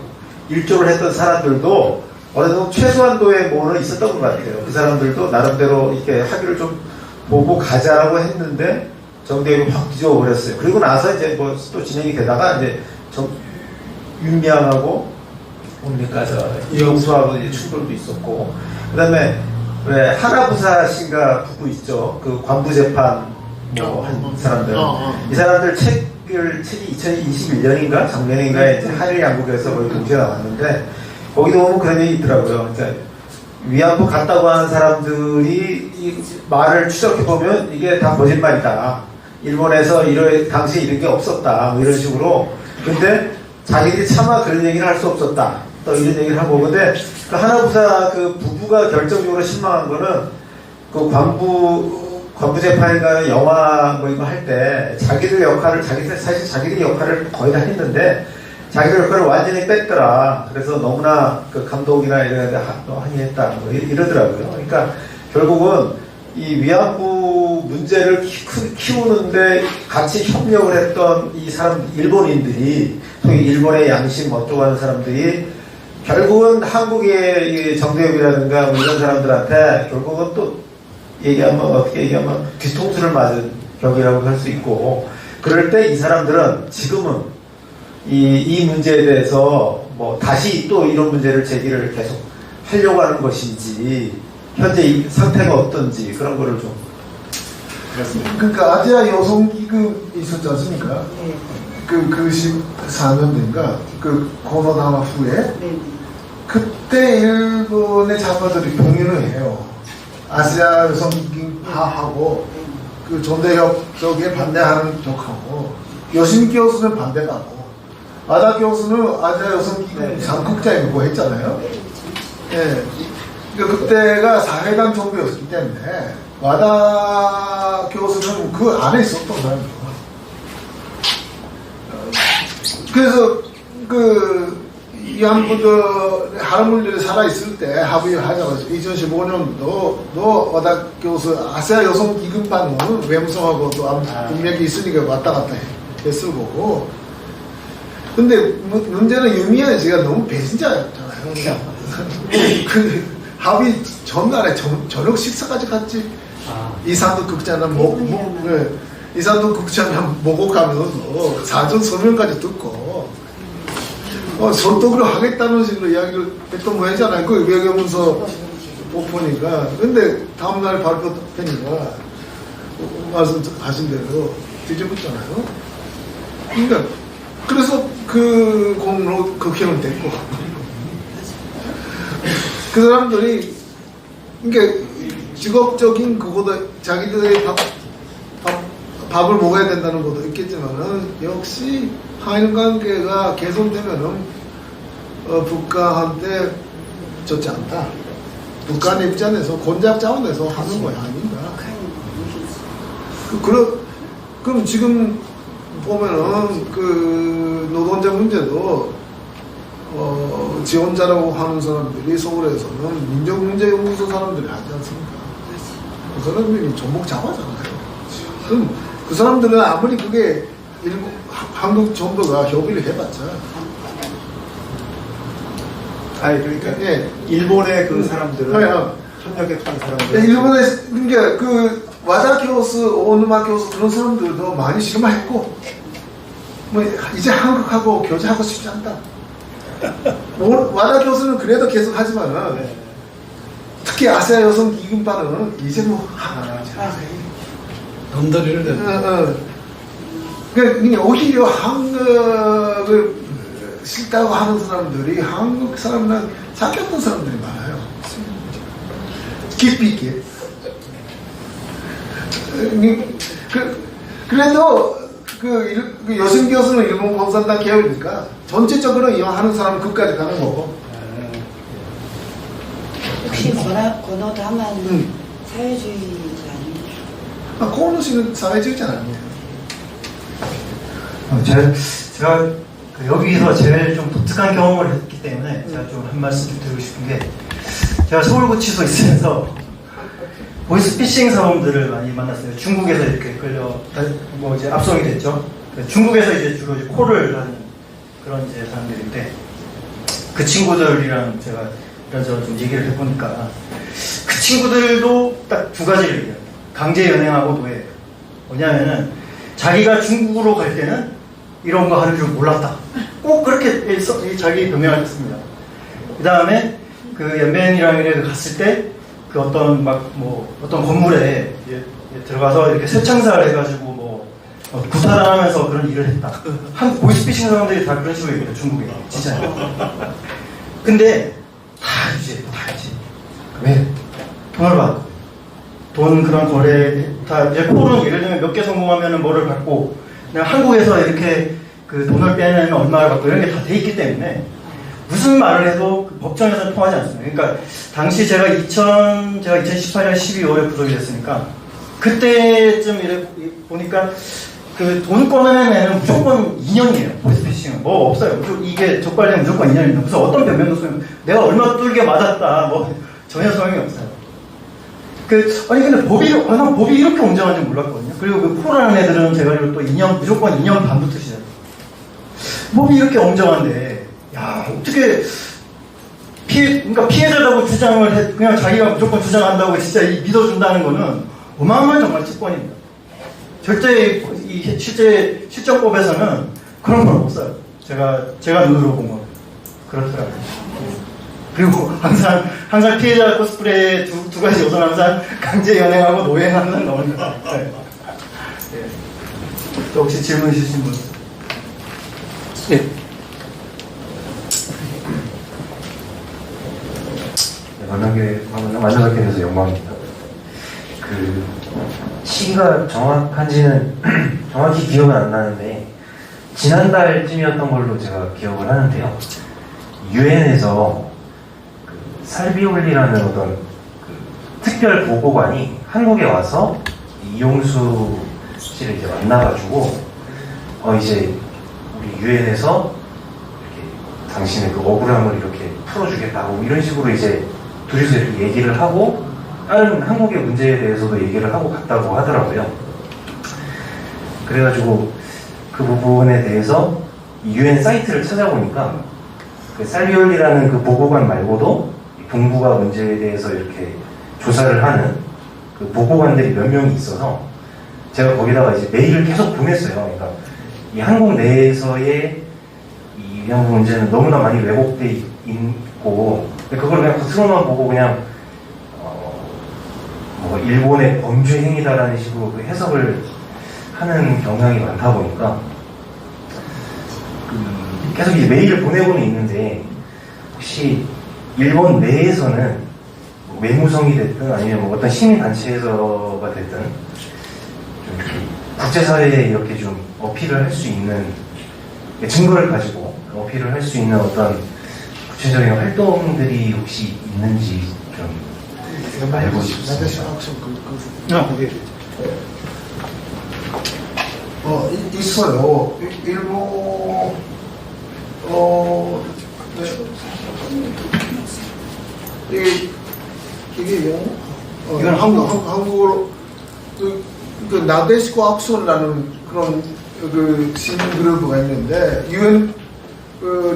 일조를 했던 사람들도 어느 정도 최소한도의 뭐는 있었던 것 같아요. 그 사람들도 나름대로 이렇게 합의를 좀 보고 가자라고 했는데 정대협이 확 뒤집어 버렸어요. 그리고 나서 이제 뭐 또 진행이 되다가 이제 윤미향하고 뭡니까 이영수하고 충돌도 있었고, 그다음에 왜 하나부사신가 부부 있죠. 그 관부 재판 뭐 한 사람들. 이 사람들 책이 2021년인가 작년인가에 이제 한일 양국에서 거의 동시에 나왔는데, 거기도 보면 그런 얘기 있더라고요. 그러니까 위안부 갔다고 하는 사람들이 이 말을 추적해 보면 이게 다 거짓말이다. 일본에서 당시에 이런 게 없었다. 뭐 이런 식으로 근데 자기들이 차마 그런 얘기를 할 수 없었다. 또 이런 얘기를 하고. 근데 그 하나부사 그 부부가 결정적으로 실망한 거는 그 관부 재판인가 영화 뭐 이거 할 때 자기들 역할을 사실 자기들이 역할을 거의 다 했는데 자기들 역할을 완전히 뺐더라. 그래서 너무나 그 감독이나 이런 데 항의했다. 뭐 이러더라고요. 그러니까 결국은 이 위안부 문제를 키우는데 같이 협력을 했던 이 사람, 일본인들이, 소위 일본의 양심 어쩌고 하는 사람들이 결국은 한국의 정대협이라든가 뭐 이런 사람들한테 결국은 또 얘기하면, 어떻게 얘기하면 뒤통수를 맞은 격이라고 할 수 있고, 그럴 때 이 사람들은 지금은 이 문제에 대해서 뭐 다시 또 이런 문제를 제기를 계속 하려고 하는 것인지, 현재 이 상태가 어떤지 그런 거를 좀. 그러니까 아시아 여성기금 있었지 않습니까? 네. 그 94년대인가 그 코로나 후에 네. 그때 일본의 작가들이 동의를 해요. 아시아 여성기금파하고 그 전대협 쪽에 반대하는 쪽하고 여신 교수는 반대가 하고 아다 교수는 아시아 여성기금 장국자이고 했잖아요. 예. 그러니까 그때가 사회당 정부였기 때문에 와다 교수는 그 안에 있었던 사람이죠. 그래서 이 한분들 하나물들이 살아있을 때 합의를 하자고 2015년도 너 와다 교수 아시아 여성 기금파는 외무성하고 또 문맥이 있으니까 왔다 갔다 했을 거고. 근데 문제는 유미야 씨가 너무 배신자였잖아요. 그 합의 전날에 저녁 식사까지 같이 이산도 극장은 이산도 극장을 목욕하면서 사전 설명까지 듣고 선독을 하겠다는 식으로 이야기를 했던 모양이잖아요. 그 외교문서 못 보니까. 근데 다음날 발표되니까 말씀하신 대로 뒤집었잖아요. 그러니까 그래서 그 공로 극행은 됐고 그 사람들이 그러니까 직업적인 그거도 자기들의 밥을 먹어야 된다는 것도 있겠지만은 역시 한일 관계가 개선되면은 북한한테 좋지 않다. 북한 입장에서 권작 차원에서 하는 거야 아닌가? 그럼 지금 보면은 그 노동자 문제도 지원자라고 하는 사람들이 서울에서는 민족문제연구소 사람들이 하지 않습니까? 그 사람들이 전복 잡아잖아요. 그럼 그 사람들은 아무리 그게 한국 정부가 협의를 해봤자. 아니, 그러니까, 예. 일본의 그 사람들은 협력했던 사람들. 일본에, 그러니까 그, 와다 교수, 오누마 교수 그런 사람들도 많이 실망했고, 뭐, 이제 한국하고 교제하고 싶지 않다. 와다 교수는 그래도 계속 하지만은, 특히 아시아 여성 기금파는 이제 뭐, 덤더리를 냈다. 그러니까 오히려 한국을 싫다고 하는 사람들이 한국 사람이랑 사귀었던 사람들이 많아요. 깊이 있게. 그래도 그 여신 교수는 일본 공산당 계열이니까 전체적으로 이용하는 사람은 끝까지 가는 거고. 혹시 권오도 하면 사회주의자 아닙니까? 고은호 씨는 사회주의자 아니에요. 제가 여기서 제일 좀 독특한 경험을 했기 때문에 제가 좀 한 말씀 좀 드리고 싶은 게, 제가 서울구치소 있으면서 보이스피싱 사범들을 많이 만났어요. 중국에서 이렇게 뭐 이제 압송이 됐죠. 중국에서 이제 주로 이제 콜을 하는 그런 이제 사람들인데, 그 친구들이랑 제가 이런저런 좀 얘기를 해보니까 그 친구들도 딱 두 가지를 얘기해요. 강제 연행하고 노예. 뭐냐면은 자기가 중국으로 갈 때는 이런 거 하는 줄 몰랐다. 꼭 그렇게 자기 변명을 했습니다. 그 다음에 그 연변이랑 이렇게 갔을 때 그 어떤 어떤 건물에 들어가서 이렇게 쇠창살 해가지고 뭐 구타당하면서 그런 일을 했다. 한 보이스피싱 사람들이 다 그런 식으로 얘기해요. 중국에. 진짜요. 근데 다 알지. 왜? 돈을 받고. 돈 그런 거래 다 이제 콜은 예를 들면 몇 개 성공하면은 뭐를 받고, 그냥 한국에서 이렇게 그 돈을 빼내면 얼마를 받고 이런 게 다 돼 있기 때문에 무슨 말을 해도 그 법정에서는 통하지 않습니다. 그러니까 당시 제가 2018년 12월에 구속이 됐으니까 그때쯤 이래 보니까 그 돈 꺼내면 무조건 2년이에요. 보이스피싱은 뭐 없어요. 이게 족발되면 무조건 2년입니다. 무슨 어떤 변명도 소용, 내가 얼마 뚫게 맞았다 뭐 전혀 소용이 없어요. 아니 근데 법이 이렇게 엉성한 줄 몰랐거든요. 그리고 그 프로라는 애들은 제가 알기로 또 2년 무조건 2년 반부터 시작. 법이 이렇게 엉성한데, 야 어떻게 그러니까 피해자라고 주장을 해, 그냥 자기가 무조건 주장한다고 진짜 믿어준다는 거는 어마어마한 정말 특권입니다. 절대 실제 실정법에서는 그런 건 없어요. 제가 눈으로 본 건 그렇더라고요. 그리고 항상 피해자 코스프레 두 가지 요소는 항상 강제 연행하고 노예하는 나오는 거예요. 네. 네. 또 혹시 질문 있으신 분? 네. 만나뵙게 돼서 영광입니다. 그 시기가 정확한지는 정확히 기억은 안 나는데 지난달쯤이었던 걸로 제가 기억을 하는데요. 유엔에서 그 살비올리라는 어떤 그 특별 보고관이 한국에 와서 이용수 씨를 이제 만나가지고 이제 우리 유엔에서 이렇게 당신의 그 억울함을 이렇게 풀어주겠다고 이런 식으로 이제 둘이서 이렇게 얘기를 하고 다른 한국의 문제에 대해서도 얘기를 하고 갔다고 하더라고요. 그래가지고 그 부분에 대해서 유엔 사이트를 찾아보니까 그 살비올리라는 그 보고관 말고도 동북아 문제에 대해서 이렇게 조사를 하는 그 보고관들이 몇 명이 있어서 제가 거기다가 이제 메일을 계속 보냈어요. 그러니까 이 한국 내에서의 이 위안부 문제는 너무나 많이 왜곡돼 있고 그걸 그냥 겉으로만 보고 그냥 뭐 일본의 범죄 행위다라는 식으로 그 해석을 하는 경향이 많다 보니까 계속 이 메일을 보내고는 있는데 혹시 일본 내에서는 뭐 외무성이 됐든 아니면 뭐 어떤 시민단체에서가 됐든 좀 이렇게 국제사회에 이렇게 좀 어필을 할 수 있는 증거를 가지고 어필을 할 수 있는 어떤 구체적인 활동들이 혹시 있는지 좀 알고 싶습니다. 있어요. 일본 네. 이게 영어? 이건 한국어로 그 나데시코 악션이라는 그런 그 시민 그룹가 있는데 유엔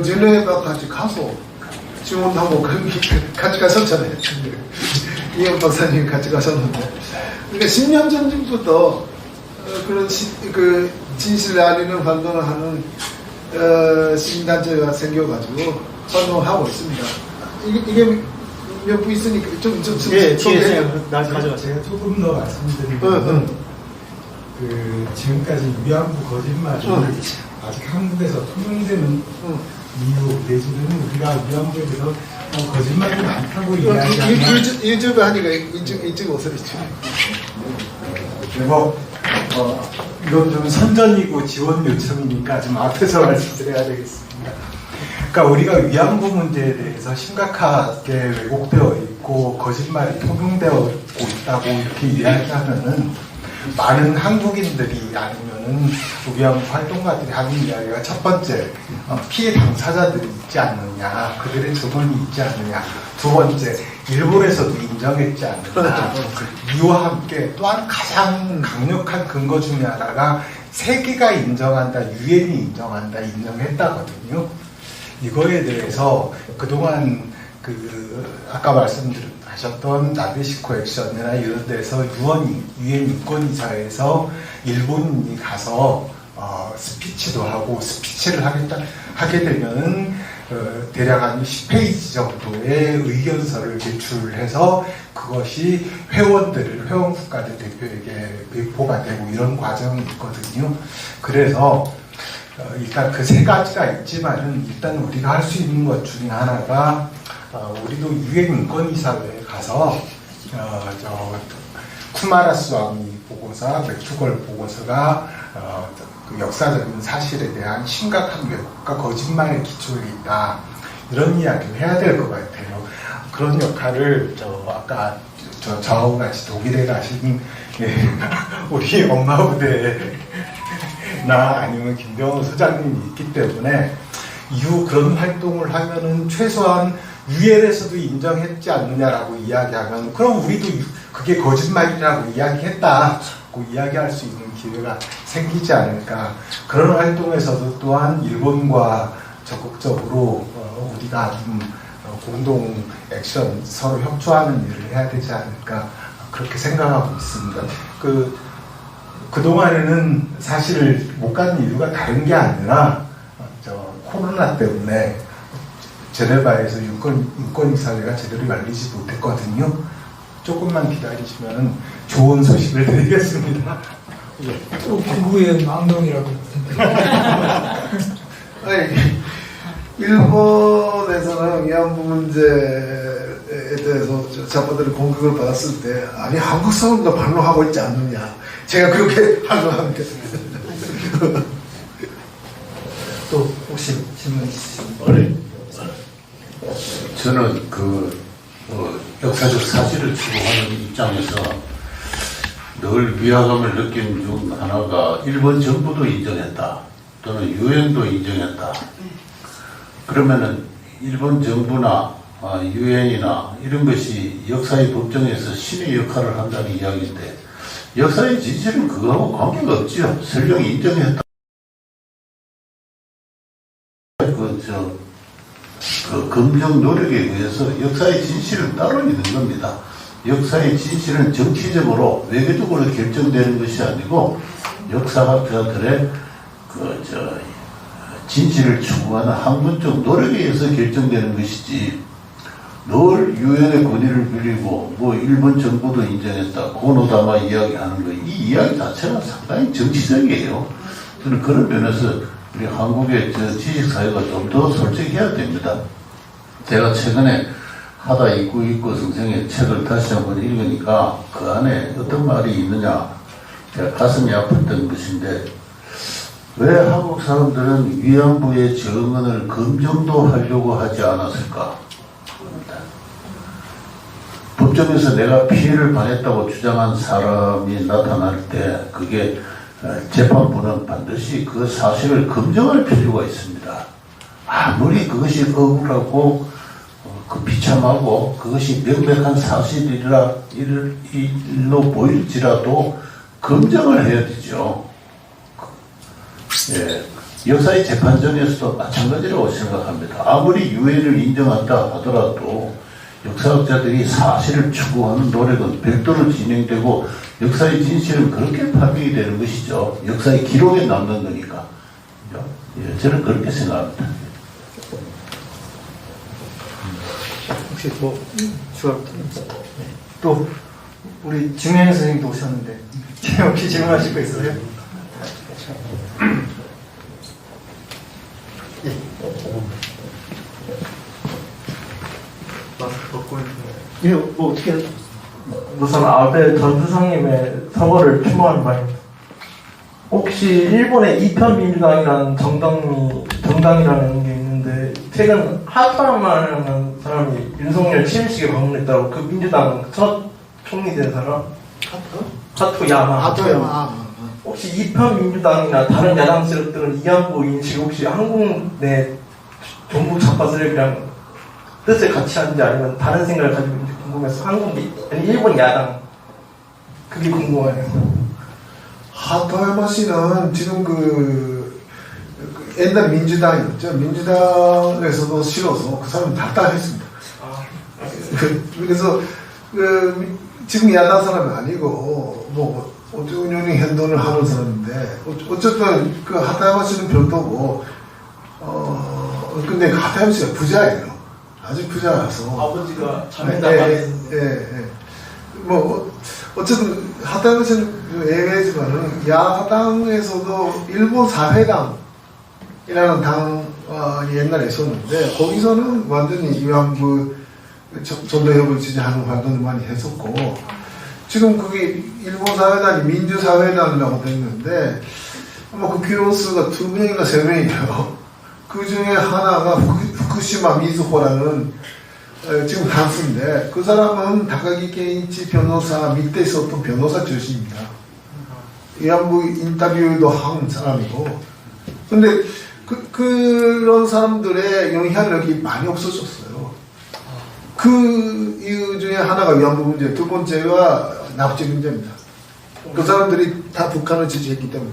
제네바 같이 가서 지원하고 같이 갔었잖아요. 이현 박사님 같이 가셨는데, 그러니까 10년 전부터 그런 그 진실을 알리는 활동을 하는 시민단체가 생겨가지고 활동을 하고 있습니다. 이게 몇 부 있으니까 좀 예, 나 가져가세요. 제가 조금 더 말씀드리면 그 지금까지 위안부 거짓말이 아직 한국에서 통용되는 이유 내지는 우리가 위안부에 대해서 거짓말이 많다고 이야기하는 유튜브 하니까 이쪽 옷소리죠. 그리고 이건 좀 선전이고 지원 요청이니까 좀 앞에서 말씀드려야 되겠습니다. 그러니까 우리가 위안부 문제에 대해서 심각하게 왜곡되어 있고 거짓말이 통용되어 있다고 이렇게 이야기하면은 많은 한국인들이 아니면은 위안부 활동가들이 하는 이야기가 첫 번째 피해 당사자들이 있지 않느냐, 그들의 증언이 있지 않느냐, 두 번째 일본에서도 인정했지 않느냐, 이와 함께 또한 가장 강력한 근거 중에 하나가 세계가 인정한다, 유엔이 인정한다, 인정했다거든요. 이거에 대해서 그동안 아까 말씀하셨던 나데시코 액션이나 이런 데서 유엔 인권이사에서 일본인이 가서 스피치도 하고 스피치를 하게 되면은 대략 한 10페이지 정도의 의견서를 제출해서 그것이 회원 국가들 대표에게 배포가 되고 이런 과정이 있거든요. 그래서 일단 그 세 가지가 있지만은 일단 우리가 할 수 있는 것 중에 하나가 우리도 유엔 인권이사회에 가서 쿠마라스와미 보고서, 맥투걸 보고서가 그 역사적인 사실에 대한 심각한 왜곡과 거짓말의 기초에 있다. 이런 이야기를 해야 될 것 같아요. 그런 역할을 아까 저하고 같이 독일에 가신 우리 엄마 부대나 아니면 김병호 소장님이 있기 때문에 이후 그런 활동을 하면은 최소한 유엔에서도 인정했지 않느냐라고 이야기하면 그럼 우리도 그게 거짓말이라고 이야기했다고 이야기할 수 있는 기회가 생기지 않을까. 그런 활동에서도 또한 일본과 적극적으로 우리가 좀 공동 액션, 서로 협조하는 일을 해야 되지 않을까 그렇게 생각하고 있습니다. 그동안에는 사실 못 가는 이유가 다른 게 아니라 코로나 때문에 제네바에서 인권이사회가 제대로 열리지 못했거든요. 조금만 기다리시면 좋은 소식을 드리겠습니다. 또 구구의 망동이라고. 일본에서는 위안부 문제에 대해서 자파들의 공격을 받았을 때 아니 한국 사람도 반론하고 있지 않느냐 제가 그렇게 반론합니다. 또 혹시 질문 있으십니까? 저는 역사적 사실을 추구하는 입장에서 늘 위화감을 느낀 중 하나가 일본 정부도 인정했다. 또는 유엔도 인정했다. 그러면은 일본 정부나 유엔이나 이런 것이 역사의 법정에서 신의 역할을 한다는 이야기인데 역사의 진실은 그거하고 관계가 없지요. 설령 인정했다. 그 검증 노력에 의해서 역사의 진실은 따로 있는 겁니다. 역사의 진실은 정치적으로 외교적으로 결정되는 것이 아니고 역사학자들의 진실을 추구하는 학문적 노력에 의해서 결정되는 것이지 늘 유엔의 권위를 빌리고 뭐 일본 정부도 인정했다 고노다마 이야기하는 거 이 이야기 자체가 상당히 정치적이에요. 저는 그런 면에서 우리 한국의 지식사회가 좀 더 솔직해야 됩니다. 제가 최근에 하다 있고 선생의 책을 다시 한번 읽으니까 그 안에 어떤 말이 있느냐 제가 가슴이 아팠던 것인데 왜 한국 사람들은 위안부의 정언을 검증도 하려고 하지 않았을까? 법정에서 내가 피해를 당했다고 주장한 사람이 나타날 때 그게 재판부는 반드시 그 사실을 검증할 필요가 있습니다. 아무리 그것이 억울하고 비참하고 그것이 명백한 사실이라 일로 보일지라도 검증을 해야 되죠. 예, 역사의 재판정에서도 마찬가지라고 생각합니다. 아무리 유엔을 인정한다 하더라도 역사학자들이 사실을 추구하는 노력은 별도로 진행되고 역사의 진실은 그렇게 판명이 되는 것이죠. 역사의 기록에 남는 거니까. 예, 저는 그렇게 생각합니다. 혹시 뭐 또 우리 중현 선생님도 오셨는데 혹시 질문하실 거 있으세요? 예. 마스크 벗고 예, 뭐 어떻게 우선 아베 전 수상님의 서거를 추모하는 바입니다. 혹시 일본의 이편민주당이라는 정당이라는 게 있는데 최근 하토야마라는 사람이 윤석열 취임식에 방문했다고 그 민주당 첫 총리 된 사람 하토야마 혹시 이편민주당이나 다른 야당 세력들은 위안부 인식 혹시 한국 내 종북 좌파 세력이랑 뜻을 같이 하는지 아니면 다른 생각을 가지고 있는지 궁금해서 아니 일본 야당 그게 궁금해요. 하토야마 씨는 지금 그 옛날 민주당이었죠. 민주당에서도 싫어서 그 사람은 탈당했습니다. 그래서 지금 야당 사람이 아니고 뭐 어쩌면 행동을 하는 사람인데 어쨌든 그 하토야마 씨는 별도고 근데 하토야마 씨가 부자예요. 아주 부자라서 아버지가 자매다가 뭐 어쨌든 하다는 예외지만은 야당에서도 일본 사회당이라는 당 옛날에 있었는데 거기서는 완전히 위안부 전도협을 지지하는 활동을 많이 했었고 지금 그게 일본 사회당이 민주사회당이라고 됐는데 아마 그 교수가 2명이나 3명이에요. 그 중에 하나가 후쿠시마 미즈호라는 지금 간수인데 그 사람은 다카기 케이치 변호사 밑에 있었던 변호사 출신입니다. 위안부 인터뷰도 한 사람이고 근데 그런 사람들의 영향력이 많이 없어졌어요. 그 이유 중에 하나가 위안부 문제, 두 번째가 납치 문제입니다. 그 사람들이 다 북한을 지지했기 때문에.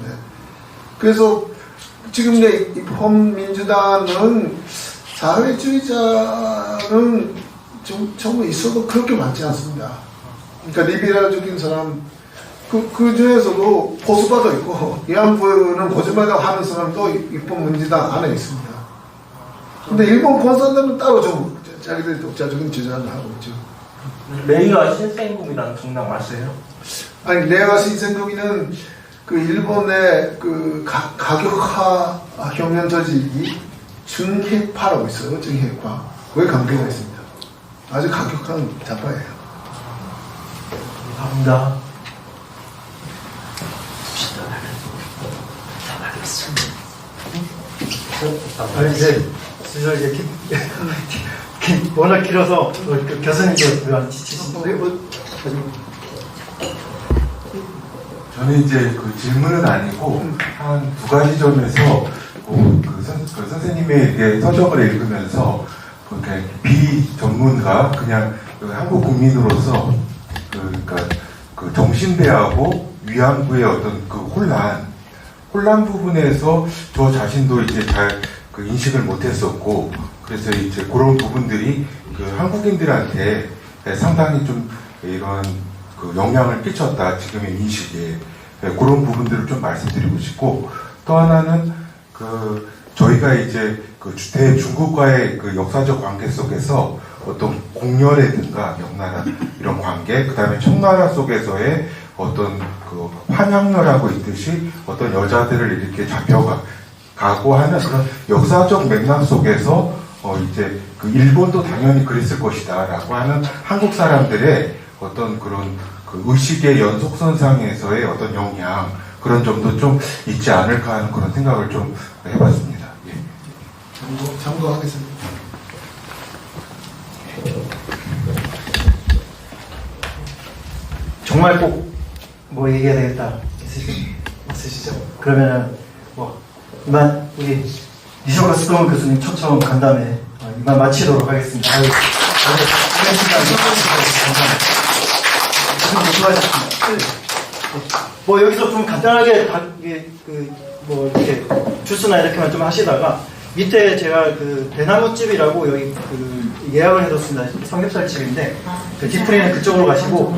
그래서 지금 내 입헌민주당은 사회주의자는 정말 있어도 그렇게 많지 않습니다. 그러니까 리베랄적인 사람, 그 중에서도 보수파도 있고, 위안부는 거짓말을 하는 사람도 입헌민주당 안에 있습니다. 근데 일본 공산당은 따로 좀 자기들이 독자적인 주장을 하고 있죠. 레이가 신생국이라는 정당 맞아요? 아니, 레가 신생국이는 그 일본의 그 가격화 혁명 조직이 중핵파라고 있어요. 중핵파. 거기 관계가 있습니다. 아주 가격한 좌파예요. 감사합니다. 이제 워낙 길어서 교수님도 안 지치신데 저는 이제 그 질문은 아니고 한 2가지 점에서 그 선생님의 이렇게 서적을 읽으면서 그러니까 비전문가 그냥 한국 국민으로서 그러니까 그 정신대하고 위안부의 어떤 그 혼란 부분에서 저 자신도 이제 잘 그 인식을 못했었고 그래서 이제 그런 부분들이 그 한국인들한테 상당히 좀 이런 그 영향을 끼쳤다 지금의 인식에 그런 부분들을 좀 말씀드리고 싶고 또 하나는 그 저희가 이제 그 대중국과의 그 역사적 관계 속에서 어떤 공열이든가 명나라 이런 관계 그다음에 청나라 속에서의 어떤 그 환양렬하고 있듯이 어떤 여자들을 이렇게 잡혀가고 하는 그런 역사적 맥락 속에서 이제 그 일본도 당연히 그랬을 것이다라고 하는 한국 사람들의 어떤 그런 그 의식의 연속선상에서의 어떤 영향 그런 점도 좀 있지 않을까 하는 그런 생각을 좀 해봤습니다. 예. 참고하겠습니다. 정말 꼭 뭐 얘기해야 되겠다 있으시죠? 그러면은 뭐 이만 우리 니쇼가 스톤 교수님 초청 간담회 이만 마치도록 하겠습니다. 수고하셨습니다. 뭐 여기서 좀 간단하게 뭐 이렇게 주스나 이렇게만 좀 하시다가 밑에 제가 그 대나무집이라고 여기 그 예약을 해뒀습니다. 삼겹살 집인데 그 디프리는 그쪽으로 가시고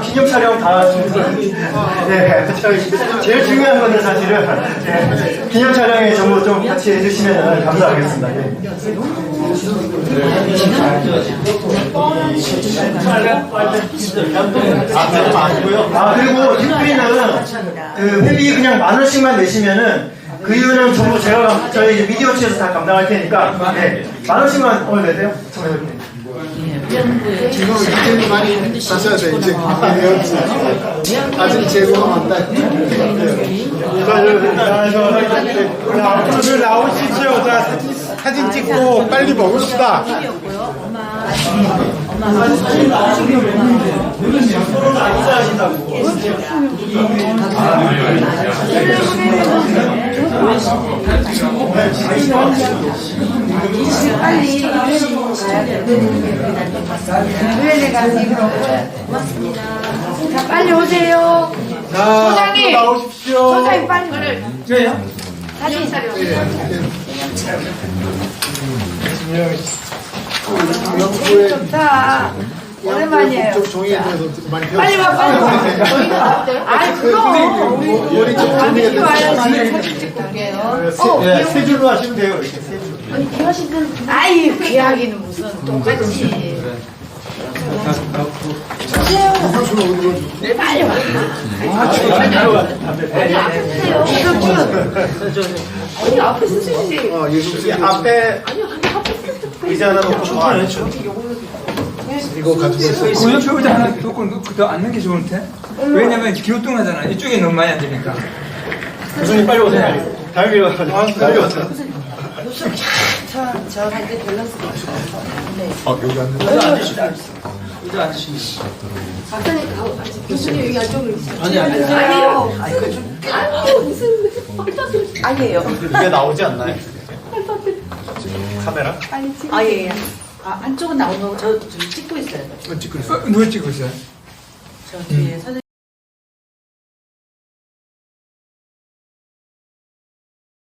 기념 촬영 다 네, 제일 중요한 건데 사실은 네, 기념 촬영에 전부 좀 같이 해주시면 감사하겠습니다. 네. 그리고 디프리는 그 회비 그냥 10,000원씩만 내시면은 그 이유는 전부 제가 저희 미디어치에서 다 감당할 테니까 네, 10,000원씩만 오늘 내세요. 지금 이제는 많이 사셔야 돼. 이제 아직 재고가 많다. 앞으로 나오십시오. 자, 사진 찍고 빨리 먹읍시다. 빨리 가야 돼. 고맙습니다. 자, 빨리 오세요. 소장님, 나오십시오. 소장님 빨리. 왜요? 사진 촬영. 연구에 좋다. 오랜만이에요. 빨리 와, 빨리 와. 저희는 어때요? 아니, 그럼. 머리 좀 가미지 와야지. 사진 찍고 올게요. 세 줄로 하시면 돼요. 이렇게 세 줄. 아니, 귀하시든. 아이, 귀하기는 무슨 똑같이. 네, 빨리 와. 빨리 앞에 쓰세요. 아니, 앞에 쓰시지. 앞에 의자 하나 놓고 여기 요거는 이거 가지고 있어. 그 옆에 의자 하나 두고 더 앉는 게 좋은데? 왜냐면 기호뚱하잖아. 이쪽에 너무 많이 앉으니까. 교수님 빨리 오세요. 다음에 와서 빨리 오세요. 저 갈때 밸런스가 있어요. 네. 여기 앉는 의자 앉으시면 의자 앉으시면 박사님, 교수님 여기 안쪽으로 있어요. 아니에요. 아니에요. 무슨 아니에요. 이게 나오지 않나요? 카메라? 아니 지금. 아 예. 한쪽은 나오는 거고 저 지금 찍고 있어요. 누가 찍고 있어요? 저 뒤에 선생님.